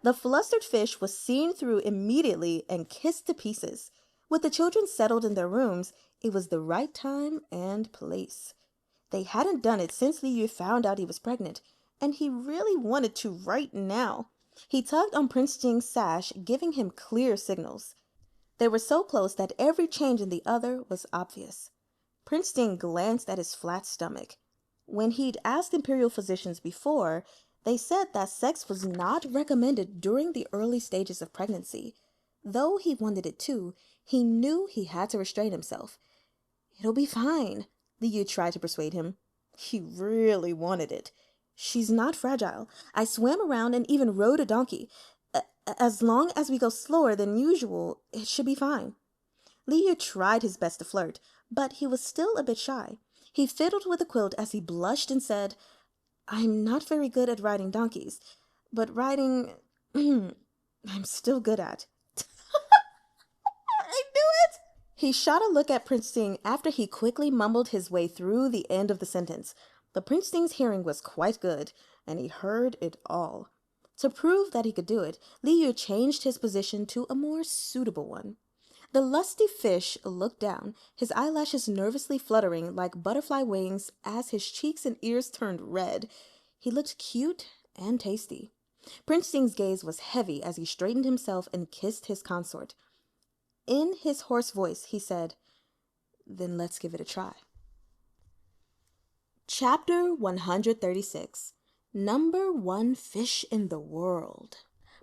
The flustered fish was seen through immediately and kissed to pieces. With the children settled in their rooms, it was the right time and place. They hadn't done it since Li Yu found out he was pregnant, and he really wanted to right now. He tugged on Prince Sing's sash, giving him clear signals. They were so close that every change in the other was obvious. Prince Sing glanced at his flat stomach. When he'd asked imperial physicians before, they said that sex was not recommended during the early stages of pregnancy. Though he wanted it too, he knew he had to restrain himself. It'll be fine, Li Yu tried to persuade him. He really wanted it. She's not fragile. I swam around and even rode a donkey. As long as we go slower than usual, it should be fine. Li Yu tried his best to flirt, but he was still a bit shy. He fiddled with the quilt as he blushed and said, I'm not very good at riding donkeys, but riding, I'm still good at. I knew it! He shot a look at Prince Sing after he quickly mumbled his way through the end of the sentence. But Prince Sing's hearing was quite good. and he heard it all. To prove that he could do it, Li Yu changed his position to a more suitable one. The lusty fish looked down, his eyelashes nervously fluttering like butterfly wings as his cheeks and ears turned red. He looked cute and tasty. Prince Sting's gaze was heavy as he straightened himself and kissed his consort. In his hoarse voice, he said, "Then let's give it a try." Chapter 136. Number 1 Fish in the World.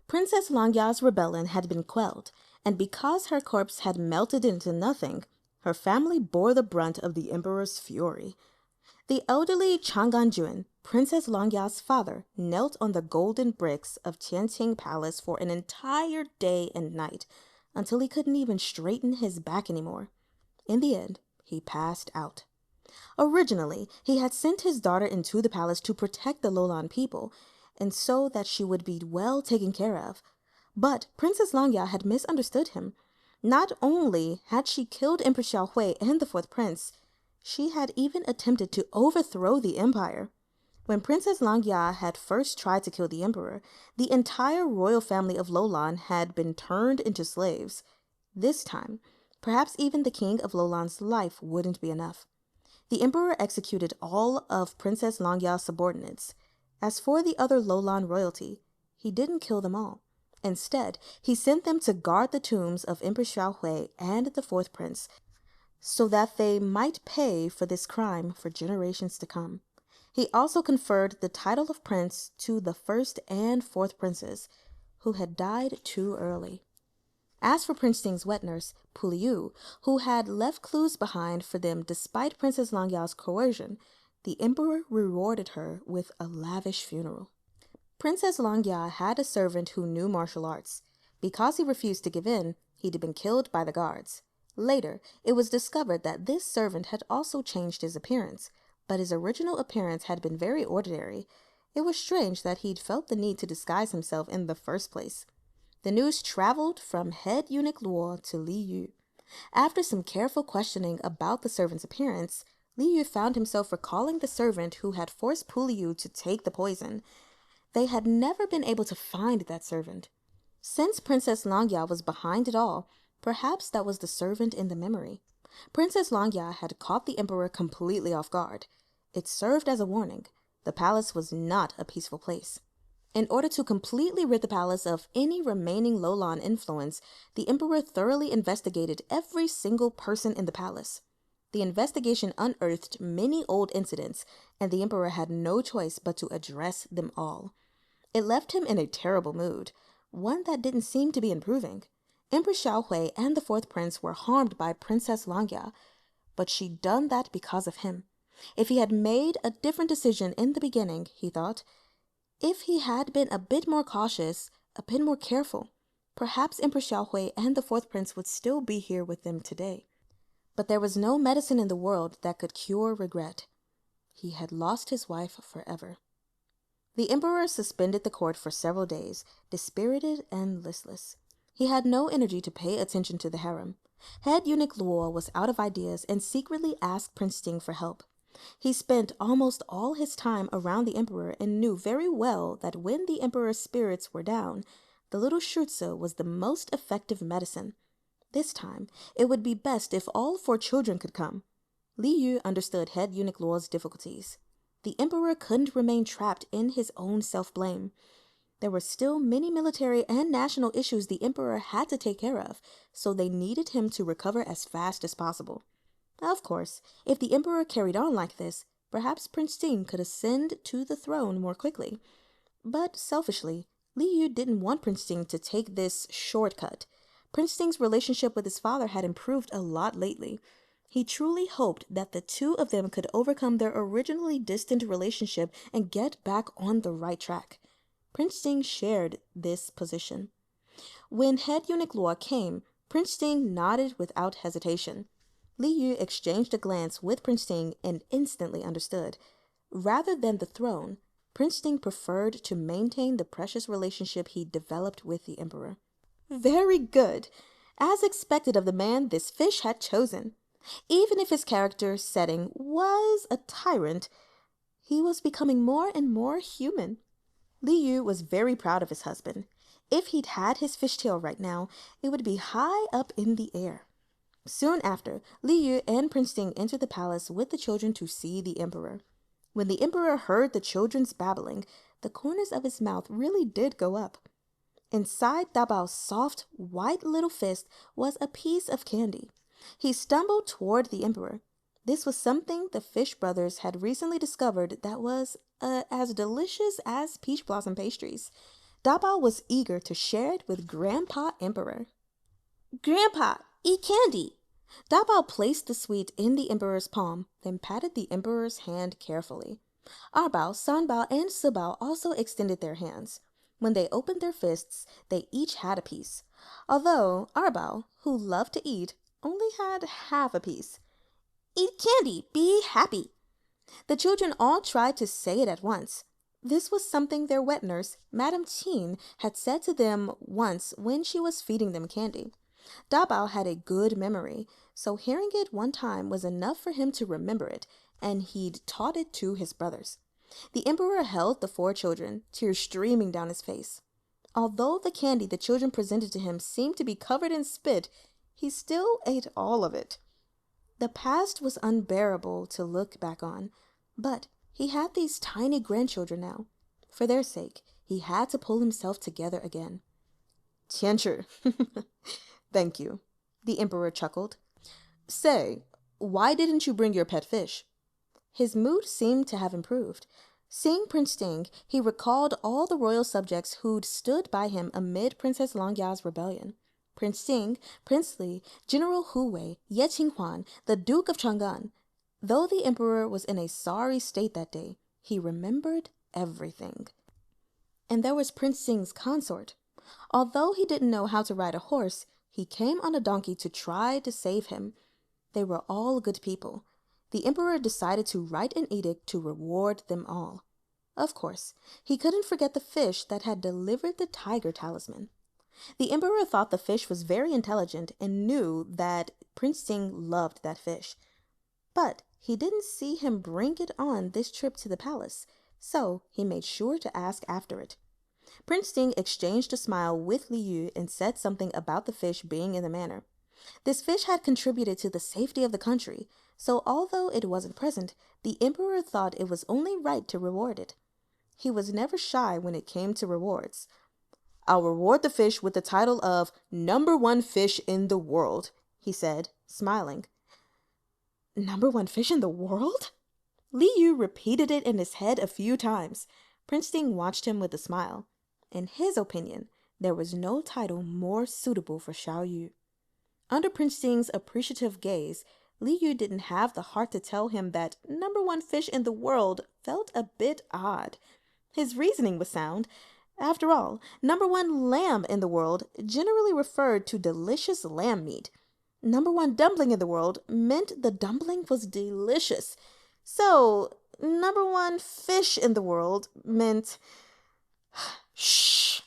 Princess Langya's rebellion had been quelled, and because her corpse had melted into nothing, her family bore the brunt of the emperor's fury. The elderly Changanjuan, Princess Langya's father, knelt on the golden bricks of Tianqing Palace for an entire day and night, until he couldn't even straighten his back anymore. In the end, he passed out. Originally, he had sent his daughter into the palace to protect the Lolan people, and so that she would be well taken care of. But Princess Langya had misunderstood him. Not only had she killed Empress Xiaohui and the fourth prince, she had even attempted to overthrow the empire. When Princess Langya had first tried to kill the emperor, the entire royal family of Lolan had been turned into slaves. This time, perhaps even the king of Lolan's life wouldn't be enough. The emperor executed all of Princess Langya's subordinates. As for the other Lolan royalty, he didn't kill them all. Instead, he sent them to guard the tombs of Empress Xiaohui and the fourth prince, so that they might pay for this crime for generations to come. He also conferred the title of prince to the first and fourth princes, who had died too early. As for Prince Sting's wet nurse, Puliu, who had left clues behind for them despite Princess Langya's coercion, the emperor rewarded her with a lavish funeral. Princess Langya had a servant who knew martial arts. Because he refused to give in, he'd been killed by the guards. Later, it was discovered that this servant had also changed his appearance, but his original appearance had been very ordinary. It was strange that he'd felt the need to disguise himself in the first place. The news traveled from head eunuch Luo to Li Yu. After some careful questioning about the servant's appearance, Li Yu found himself recalling the servant who had forced Puliu to take the poison. They had never been able to find that servant. Since Princess Langya was behind it all, perhaps that was the servant in the memory. Princess Langya had caught the emperor completely off guard. It served as a warning. The palace was not a peaceful place. In order to completely rid the palace of any remaining Lolan influence, the emperor thoroughly investigated every single person in the palace. The investigation unearthed many old incidents, and the emperor had no choice but to address them all. It left him in a terrible mood, one that didn't seem to be improving. Empress Xiaohui and the fourth prince were harmed by Princess Langya, but she'd done that because of him. If he had made a different decision in the beginning, he thought, if he had been a bit more cautious, a bit more careful, perhaps Empress Xiaohui and the fourth prince would still be here with them today. But there was no medicine in the world that could cure regret. He had lost his wife forever. The emperor suspended the court for several days, dispirited and listless. He had no energy to pay attention to the harem. Head eunuch Luo was out of ideas and secretly asked Prince Sting for help. He spent almost all his time around the emperor and knew very well that when the emperor's spirits were down, the little Schürze was the most effective medicine. This time, it would be best if all 4 children could come. Li Yu understood head eunuch Luo's difficulties. The emperor couldn't remain trapped in his own self-blame. There were still many military and national issues the emperor had to take care of, so they needed him to recover as fast as possible. Of course, if the emperor carried on like this, perhaps Prince Sting could ascend to the throne more quickly. But selfishly, Li Yu didn't want Prince Sting to take this shortcut. Prince Sting's relationship with his father had improved a lot lately. He truly hoped that the two of them could overcome their originally distant relationship and get back on the right track. Prince Sting shared this position. When head eunuch Luo came, Prince Sting nodded without hesitation. Li Yu exchanged a glance with Prince Sting and instantly understood. Rather than the throne, Prince Sting preferred to maintain the precious relationship he developed with the emperor. Very good. As expected of the man this fish had chosen. Even if his character setting was a tyrant, He was becoming more and more human. Li Yu was very proud of his husband. If he'd had his fishtail right now, it would be high up in the air. Soon after, Li Yu and Prince Ting entered the palace with the children to see the emperor. When the emperor heard the children's babbling, the corners of his mouth really did go up. Inside Dabao's soft, white little fist was a piece of candy. He stumbled toward the emperor. This was something the Fish brothers had recently discovered that was as delicious as peach blossom pastries. Dabao was eager to share it with Grandpa Emperor. "Grandpa, eat candy!" Dabao placed the sweet in the emperor's palm, then patted the emperor's hand carefully. Arbao, Sanbao, and Sibao also extended their hands. When they opened their fists, they each had a piece. Although Arbao, who loved to eat, only had half a piece. "Eat candy, be happy." The children all tried to say it at once. This was something their wet nurse, Madame Teen, had said to them once when she was feeding them candy. Dabao had a good memory, so hearing it one time was enough for him to remember it, and he'd taught it to his brothers. The emperor held the 4 children, tears streaming down his face. Although the candy the children presented to him seemed to be covered in spit, he still ate all of it. The past was unbearable to look back on, but he had these tiny grandchildren now. For their sake, he had to pull himself together again. "Tianchi." "Thank you," the emperor chuckled. "Say, why didn't you bring your pet fish?" His mood seemed to have improved. Seeing Prince Ting, he recalled all the royal subjects who'd stood by him amid Princess Langya's rebellion. Prince Ting, Prince Li, General Hu Wei, Ye Qinghuan, the Duke of Chang'an. Though the emperor was in a sorry state that day, he remembered everything. And there was Prince Ting's consort. Although he didn't know how to ride a horse, he came on a donkey to try to save him. They were all good people. The emperor decided to write an edict to reward them all. Of course, he couldn't forget the fish that had delivered the tiger talisman. The emperor thought the fish was very intelligent and knew that Prince Ting loved that fish. But he didn't see him bring it on this trip to the palace, so he made sure to ask after it. Prince Ting exchanged a smile with Li Yu and said something about the fish being in the manor. This fish had contributed to the safety of the country, so although it wasn't present, the emperor thought it was only right to reward it. He was never shy when it came to rewards. "I'll reward the fish with the title of #1 fish in the world," he said, smiling. "#1 fish in the world?" Li Yu repeated it in his head a few times. Prince Ting watched him with a smile. In his opinion, there was no title more suitable for Xiao Yu. Under Prince Ting's appreciative gaze, Li Yu didn't have the heart to tell him that #1 fish in the world felt a bit odd. His reasoning was sound. After all, #1 lamb in the world generally referred to delicious lamb meat. #1 dumpling in the world meant the dumpling was delicious. So, #1 fish in the world meant... Shh.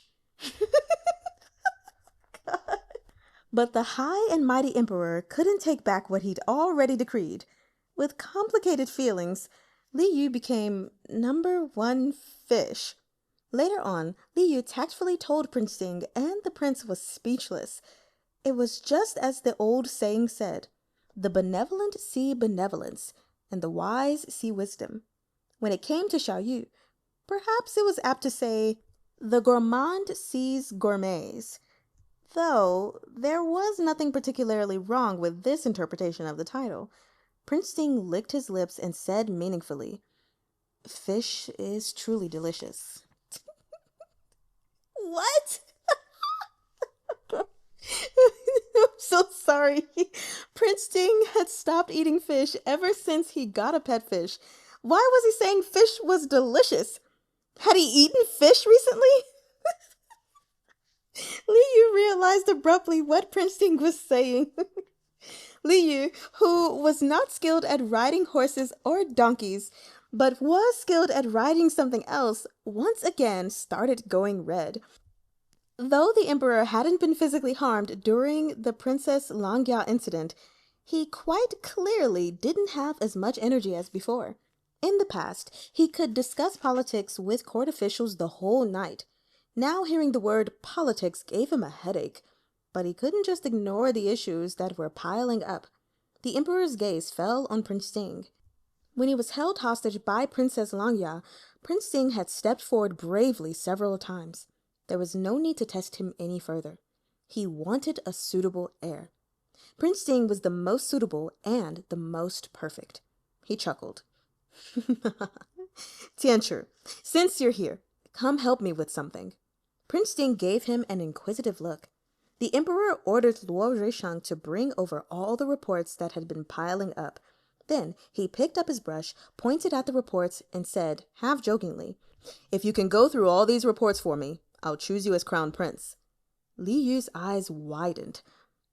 But the high and mighty emperor couldn't take back what he'd already decreed. With complicated feelings, Li Yu became #1 fish. Later on, Li Yu tactfully told Prince Ting, and the prince was speechless. It was just as the old saying said, "The benevolent see benevolence, and the wise see wisdom." When it came to Xiao Yu, perhaps it was apt to say, "The gourmand sees gourmets." Though there was nothing particularly wrong with this interpretation of the title. Prince Ting licked his lips and said meaningfully, "Fish is truly delicious." What? I'm so sorry. Prince Ting had stopped eating fish ever since he got a pet fish. Why was he saying fish was delicious? Had he eaten fish recently? Li Yu realized abruptly what Prince Ting was saying. Li Yu, who was not skilled at riding horses or donkeys, but was skilled at riding something else, once again started going red. Though the emperor hadn't been physically harmed during the Princess Langya incident, he quite clearly didn't have as much energy as before. In the past, he could discuss politics with court officials the whole night. Now hearing the word politics gave him a headache, but he couldn't just ignore the issues that were piling up. The emperor's gaze fell on Prince Sing. When he was held hostage by Princess Langya, Prince Sing had stepped forward bravely several times. There was no need to test him any further. He wanted a suitable heir. Prince Sing was the most suitable and the most perfect. He chuckled. Tianchu, since you're here, come help me with something. Prince Sing gave him an inquisitive look. The emperor ordered Luo Zheshang to bring over all the reports that had been piling up. Then he picked up his brush, pointed at the reports, and said, half-jokingly, "If you can go through all these reports for me, I'll choose you as crown prince." Li Yu's eyes widened,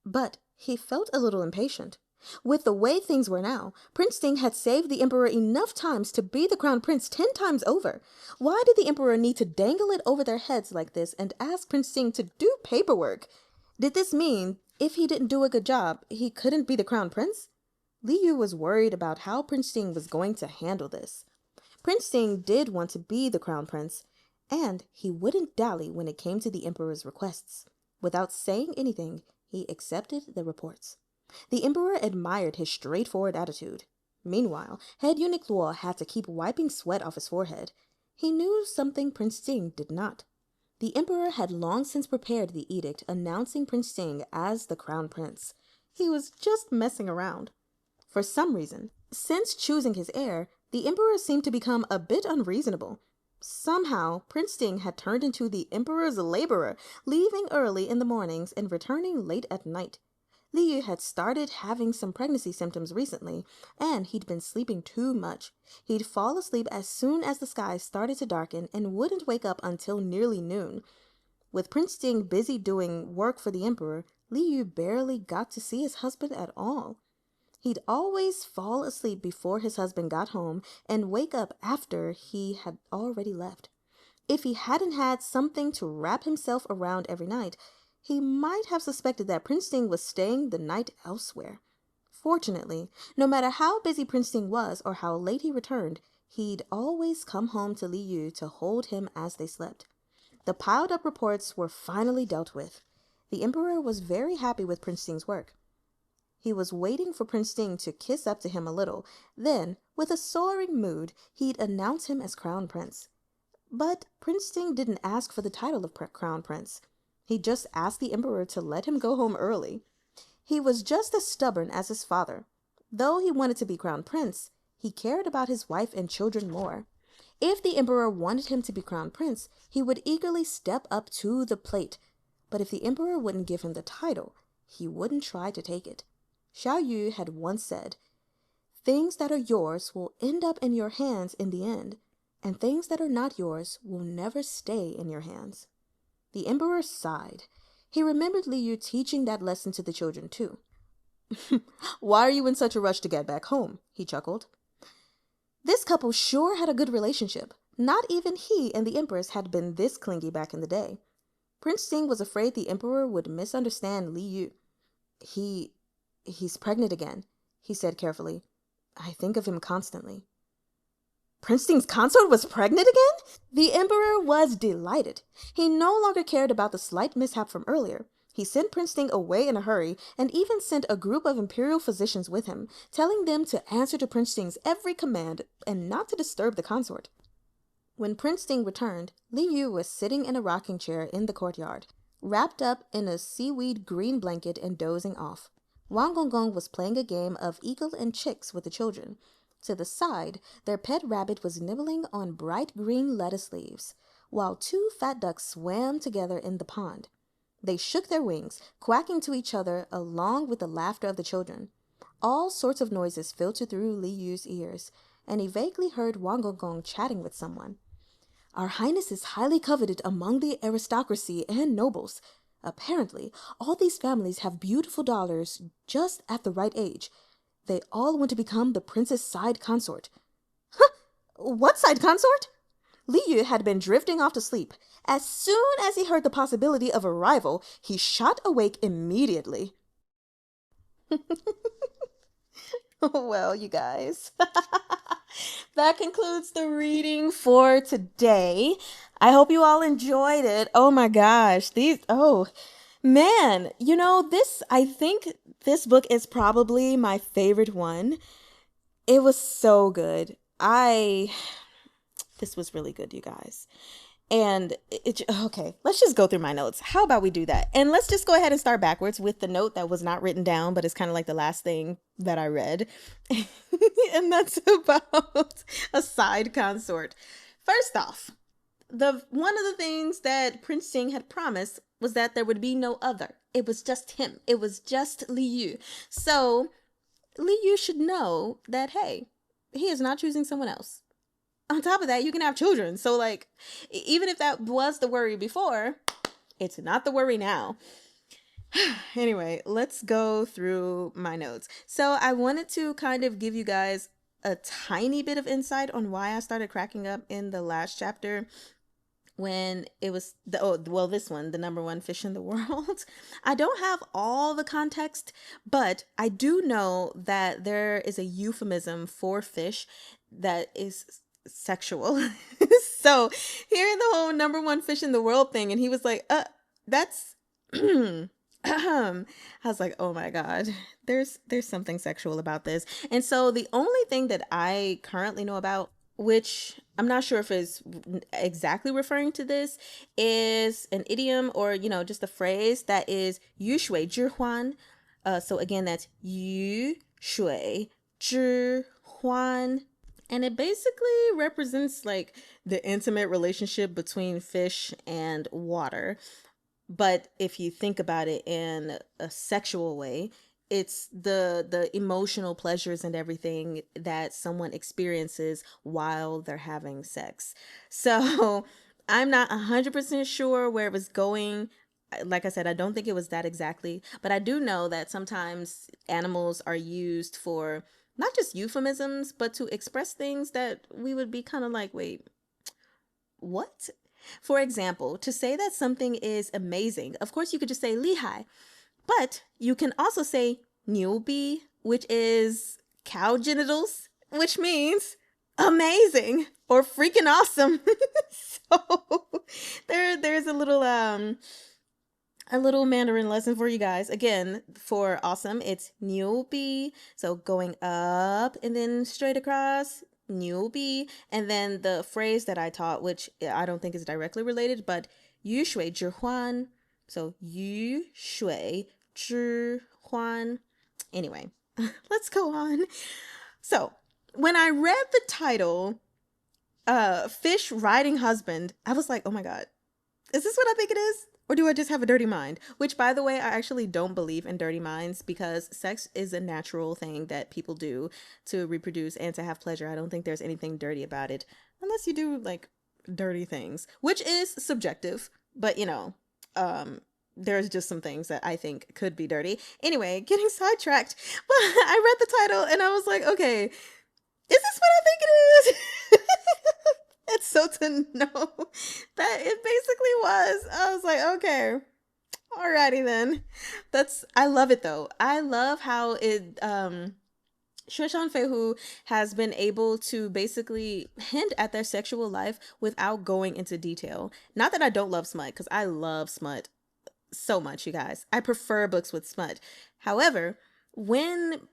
but he felt a little impatient. With the way things were now, Prince Sing had saved the emperor enough times to be the crown prince 10 times over. Why did the emperor need to dangle it over their heads like this and ask Prince Sing to do paperwork? Did this mean if he didn't do a good job, he couldn't be the crown prince? Li Yu was worried about how Prince Sing was going to handle this. Prince Sing did want to be the crown prince, and he wouldn't dally when it came to the emperor's requests. Without saying anything, he accepted the reports. The emperor admired his straightforward attitude. Meanwhile, head eunuch Luo had to keep wiping sweat off his forehead. He knew something Prince Sing did not. The emperor had long since prepared the edict announcing Prince Sing as the crown prince. He was just messing around. For some reason, since choosing his heir, the emperor seemed to become a bit unreasonable. Somehow, Prince Sing had turned into the emperor's laborer, leaving early in the mornings and returning late at night. Li Yu had started having some pregnancy symptoms recently, and he'd been sleeping too much. He'd fall asleep as soon as the sky started to darken and wouldn't wake up until nearly noon. With Prince Sing busy doing work for the emperor, Li Yu barely got to see his husband at all. He'd always fall asleep before his husband got home and wake up after he had already left. If he hadn't had something to wrap himself around every night, he might have suspected that Prince Sing was staying the night elsewhere. Fortunately, no matter how busy Prince Sing was or how late he returned, he'd always come home to Li Yu to hold him as they slept. The piled-up reports were finally dealt with. The emperor was very happy with Prince Sing's work. He was waiting for Prince Sing to kiss up to him a little. Then, with a soaring mood, he'd announce him as crown prince. But Prince Sing didn't ask for the title of crown prince. He just asked the emperor to let him go home early. He was just as stubborn as his father. Though he wanted to be crown prince, he cared about his wife and children more. If the emperor wanted him to be crown prince, he would eagerly step up to the plate. But if the emperor wouldn't give him the title, he wouldn't try to take it. Xiao Yu had once said, "Things that are yours will end up in your hands in the end, and things that are not yours will never stay in your hands." The emperor sighed. He remembered Li Yu teaching that lesson to the children too. "Why are you in such a rush to get back home?" he chuckled. This couple sure had a good relationship. Not even he and the empress had been this clingy back in the day. Prince Sing was afraid the emperor would misunderstand Li Yu. He's pregnant again," he said carefully. "I think of him constantly." Prince Sing's consort was pregnant again? The emperor was delighted. He no longer cared about the slight mishap from earlier. He sent Prince Sing away in a hurry and even sent a group of imperial physicians with him, telling them to answer to Prince Sing's every command and not to disturb the consort. When Prince Sing returned, Li Yu was sitting in a rocking chair in the courtyard, wrapped up in a seaweed green blanket and dozing off. Wang Gongong was playing a game of eagle and chicks with the children. To the side, their pet rabbit was nibbling on bright green lettuce leaves, while 2 fat ducks swam together in the pond. They shook their wings, quacking to each other along with the laughter of the children. All sorts of noises filtered through Li Yu's ears, and he vaguely heard Wang Gongong chatting with someone. "Our Highness is highly coveted among the aristocracy and nobles. Apparently, all these families have beautiful daughters just at the right age. They all want to become the prince's side consort." "Huh! What side consort?" Li Yu had been drifting off to sleep. As soon as he heard the possibility of a rival, he shot awake immediately. Well, you guys, that concludes the reading for today. I hope you all enjoyed it. Oh my gosh, man, I think this book is probably my favorite one. It was so good. This was really good, you guys. And okay, let's just go through my notes. How about we do that? And let's just go ahead and start backwards with the note that was not written down, but it's kind of like the last thing that I read. And that's about a side consort. First off, one of the things that Prince Jing had promised was that there would be no other. It was just him. It was just Li Yu. So Li Yu should know that, hey, he is not choosing someone else. On top of that, you can have children. So, like, even if that was the worry before, it's not the worry now. Anyway, let's go through my notes. So I wanted to kind of give you guys a tiny bit of insight on why I started cracking up in the last chapter when it was this one, the number one fish in the world. I don't have all the context, but I do know that there is a euphemism for fish that is sexual. So hearing the whole number one fish in the world thing, and he was like, that's I was like, oh my God, there's something sexual about this. And so the only thing that I currently know about, which I'm not sure if it's exactly referring to this, is an idiom or, just a phrase that is yu shui zhi huan. So again, that's yu shui zhi huan. And it basically represents like the intimate relationship between fish and water. But if you think about it in a sexual way, it's the emotional pleasures and everything that someone experiences while they're having sex. So I'm not 100% sure where it was going. Like I said, I don't think it was that exactly, but I do know that sometimes animals are used for not just euphemisms, but to express things that we would be kind of like, wait, what? For example, to say that something is amazing, of course you could just say 厉害, but you can also say 牛逼, which is cow genitals, which means amazing or freaking awesome. So there's a little Mandarin lesson for you guys. Again, for awesome, it's 牛逼. So going up and then straight across, 牛逼. And then the phrase that I taught, which I don't think is directly related, but 鱼水之欢. So 鱼水之欢. Anyway, let's go on. So when I read the title, Fish Riding Husband, I was like, oh my God, is this what I think it is? Or do I just have a dirty mind? Which, by the way, I actually don't believe in dirty minds, because sex is a natural thing that people do to reproduce and to have pleasure. I don't think there's anything dirty about it, unless you do like dirty things, which is subjective. But there's just some things that I think could be dirty. Anyway, getting sidetracked. But I read the title and I was like, okay, is this what I think it is? And so to know that it basically was, I was like, okay, alrighty then. I love it though. I love how it, Xue Shan Fei Hu has been able to basically hint at their sexual life without going into detail. Not that I don't love smut, because I love smut so much, you guys. I prefer books with smut. However, when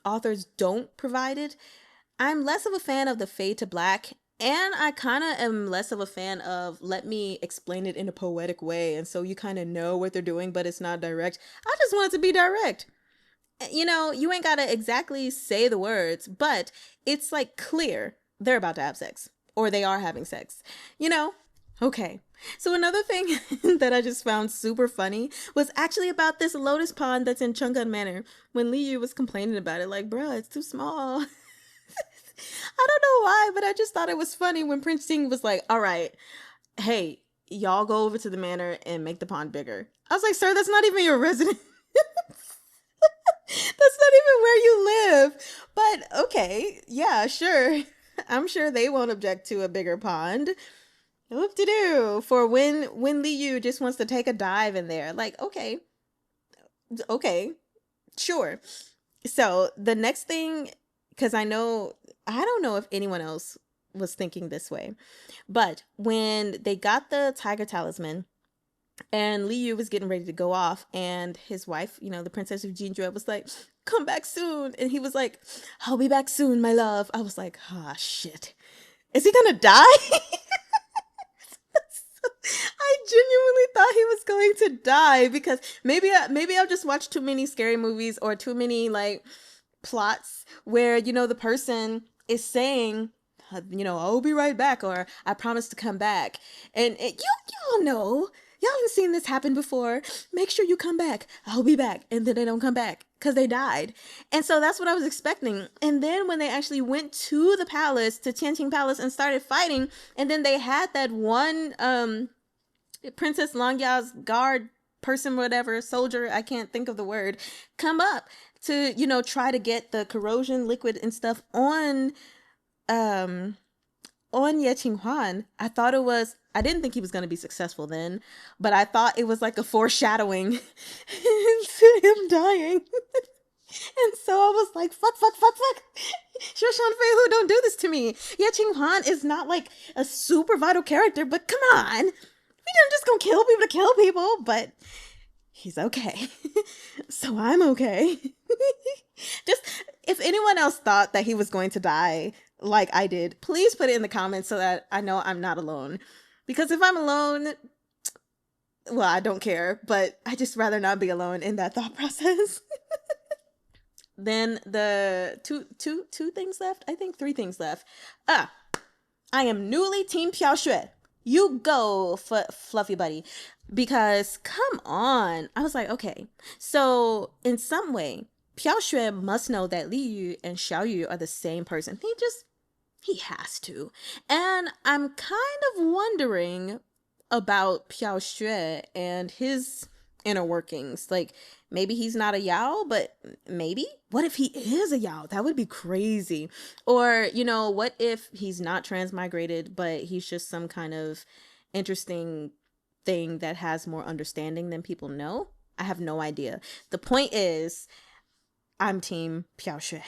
authors don't provide it, I'm less of a fan of the fade to black. And I kind of am less of a fan of let me explain it in a poetic way. And so you kind of know what they're doing, but it's not direct. I just want it to be direct. You ain't got to exactly say the words, but it's like clear they're about to have sex or they are having sex, Okay. So another thing that I just found super funny was actually about this lotus pond that's in Chang'an Manor. When Li Yu was complaining about it, like, bruh, it's too small. I don't know why, but I just thought it was funny when Prince Jing was like, all right, hey, y'all go over to the manor and make the pond bigger. I was like, sir, that's not even your residence. That's not even where you live. But okay, yeah, sure. I'm sure they won't object to a bigger pond. Whoop-de-doo. For when Li Yu just wants to take a dive in there. Like, okay, sure. So the next thing because I don't know if anyone else was thinking this way, but when they got the tiger talisman and Liu was getting ready to go off, and his wife, the princess of Jinjue, was like, come back soon. And he was like, I'll be back soon, my love. I was like, ah, shit. Is he gonna die? I genuinely thought he was going to die, because maybe I'll just watch too many scary movies or too many like plots where, the person is saying, I'll be right back, or I promise to come back. And y'all know, y'all haven't seen this happen before. Make sure you come back. I'll be back. And then they don't come back because they died. And so that's what I was expecting. And then when they actually went to the palace, to Tianqing Palace, and started fighting, and then they had that one Princess Langya's guard person, whatever, soldier, I can't think of the word, come up to, try to get the corrosion liquid and stuff on Ye Qinghuan. I didn't think he was going to be successful then, but I thought it was like a foreshadowing to him dying. And so I was like, fuck. Xue Shan Fei Hu, don't do this to me. Ye Qinghuan is not like a super vital character, but come on. We didn't just gonna kill people to kill people, but he's okay. So I'm okay. Just, if anyone else thought that he was going to die like I did, please put it in the comments so that I know I'm not alone. Because if I'm alone, well, I don't care, but I just rather not be alone in that thought process. Then the two things left? I think 3 things left. I am newly Team Piao Xue. You go, Fluffy Buddy. Because, come on. I was like, okay. So, in some way, Piao Xue must know that Li Yu and Xiao Yu are the same person. He has to. And I'm kind of wondering about Piao Xue and his inner workings. Like, maybe he's not a Yao, but maybe? What if he is a Yao? That would be crazy. Or, what if he's not transmigrated, but he's just some kind of interesting thing that has more understanding than people know? I have no idea. The point is, I'm Team Piao Xue.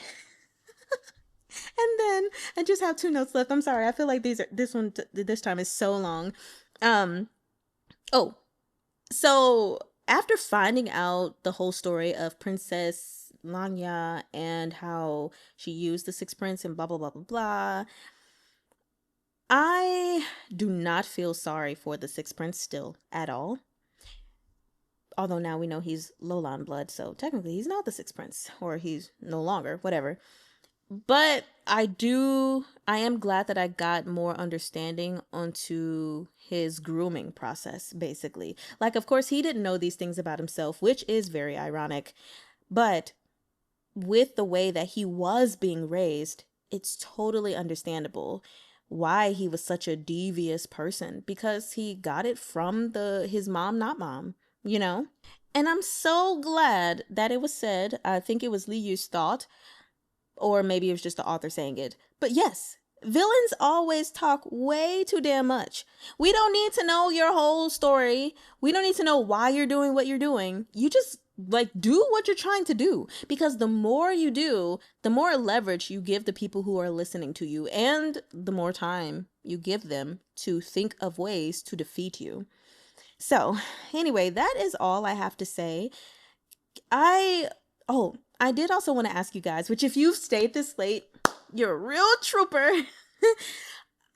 And then I just have 2 notes left. I'm sorry. I feel like this time is so long. So after finding out the whole story of Princess Langya and how she used the 6 prints and blah, blah, blah, blah, blah, I do not feel sorry for the 6 prints still at all. Although now we know he's Lolan blood, so technically he's not the 6 prince, or he's no longer, whatever. But I am glad that I got more understanding onto his grooming process, basically. Like, of course, he didn't know these things about himself, which is very ironic. But with the way that he was being raised, it's totally understandable why he was such a devious person, because he got it from his mom, not mom, And I'm so glad that it was said, I think it was Li Yu's thought, or maybe it was just the author saying it. But yes, villains always talk way too damn much. We don't need to know your whole story. We don't need to know why you're doing what you're doing. You just do what you're trying to do. Because the more you do, the more leverage you give the people who are listening to you, and the more time you give them to think of ways to defeat you. So anyway, that is all I have to say. I did also want to ask you guys, which if you've stayed this late, you're a real trooper.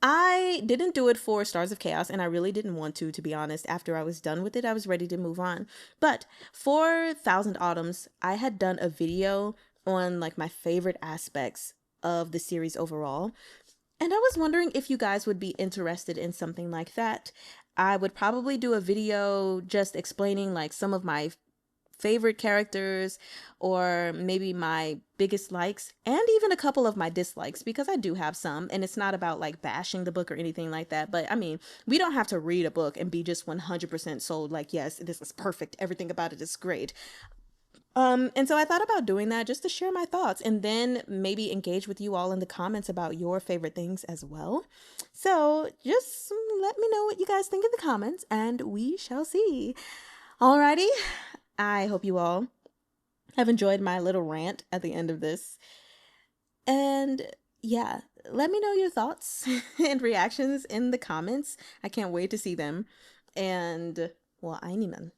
I didn't do it for Stars of Chaos, and I really didn't want to be honest. After I was done with it, I was ready to move on. But for Thousand Autumns, I had done a video on my favorite aspects of the series overall. And I was wondering if you guys would be interested in something like that. I would probably do a video just explaining some of my favorite characters, or maybe my biggest likes, and even a couple of my dislikes, because I do have some, and it's not about bashing the book or anything like that. But I mean, we don't have to read a book and be just 100% sold yes, this is perfect, everything about it is great. And so I thought about doing that just to share my thoughts, and then maybe engage with you all in the comments about your favorite things as well. So just let me know what you guys think in the comments, and we shall see. Alrighty. I hope you all have enjoyed my little rant at the end of this. And And yeah, let me know your thoughts and reactions in the comments. I can't wait to see them. And well, 爱你们.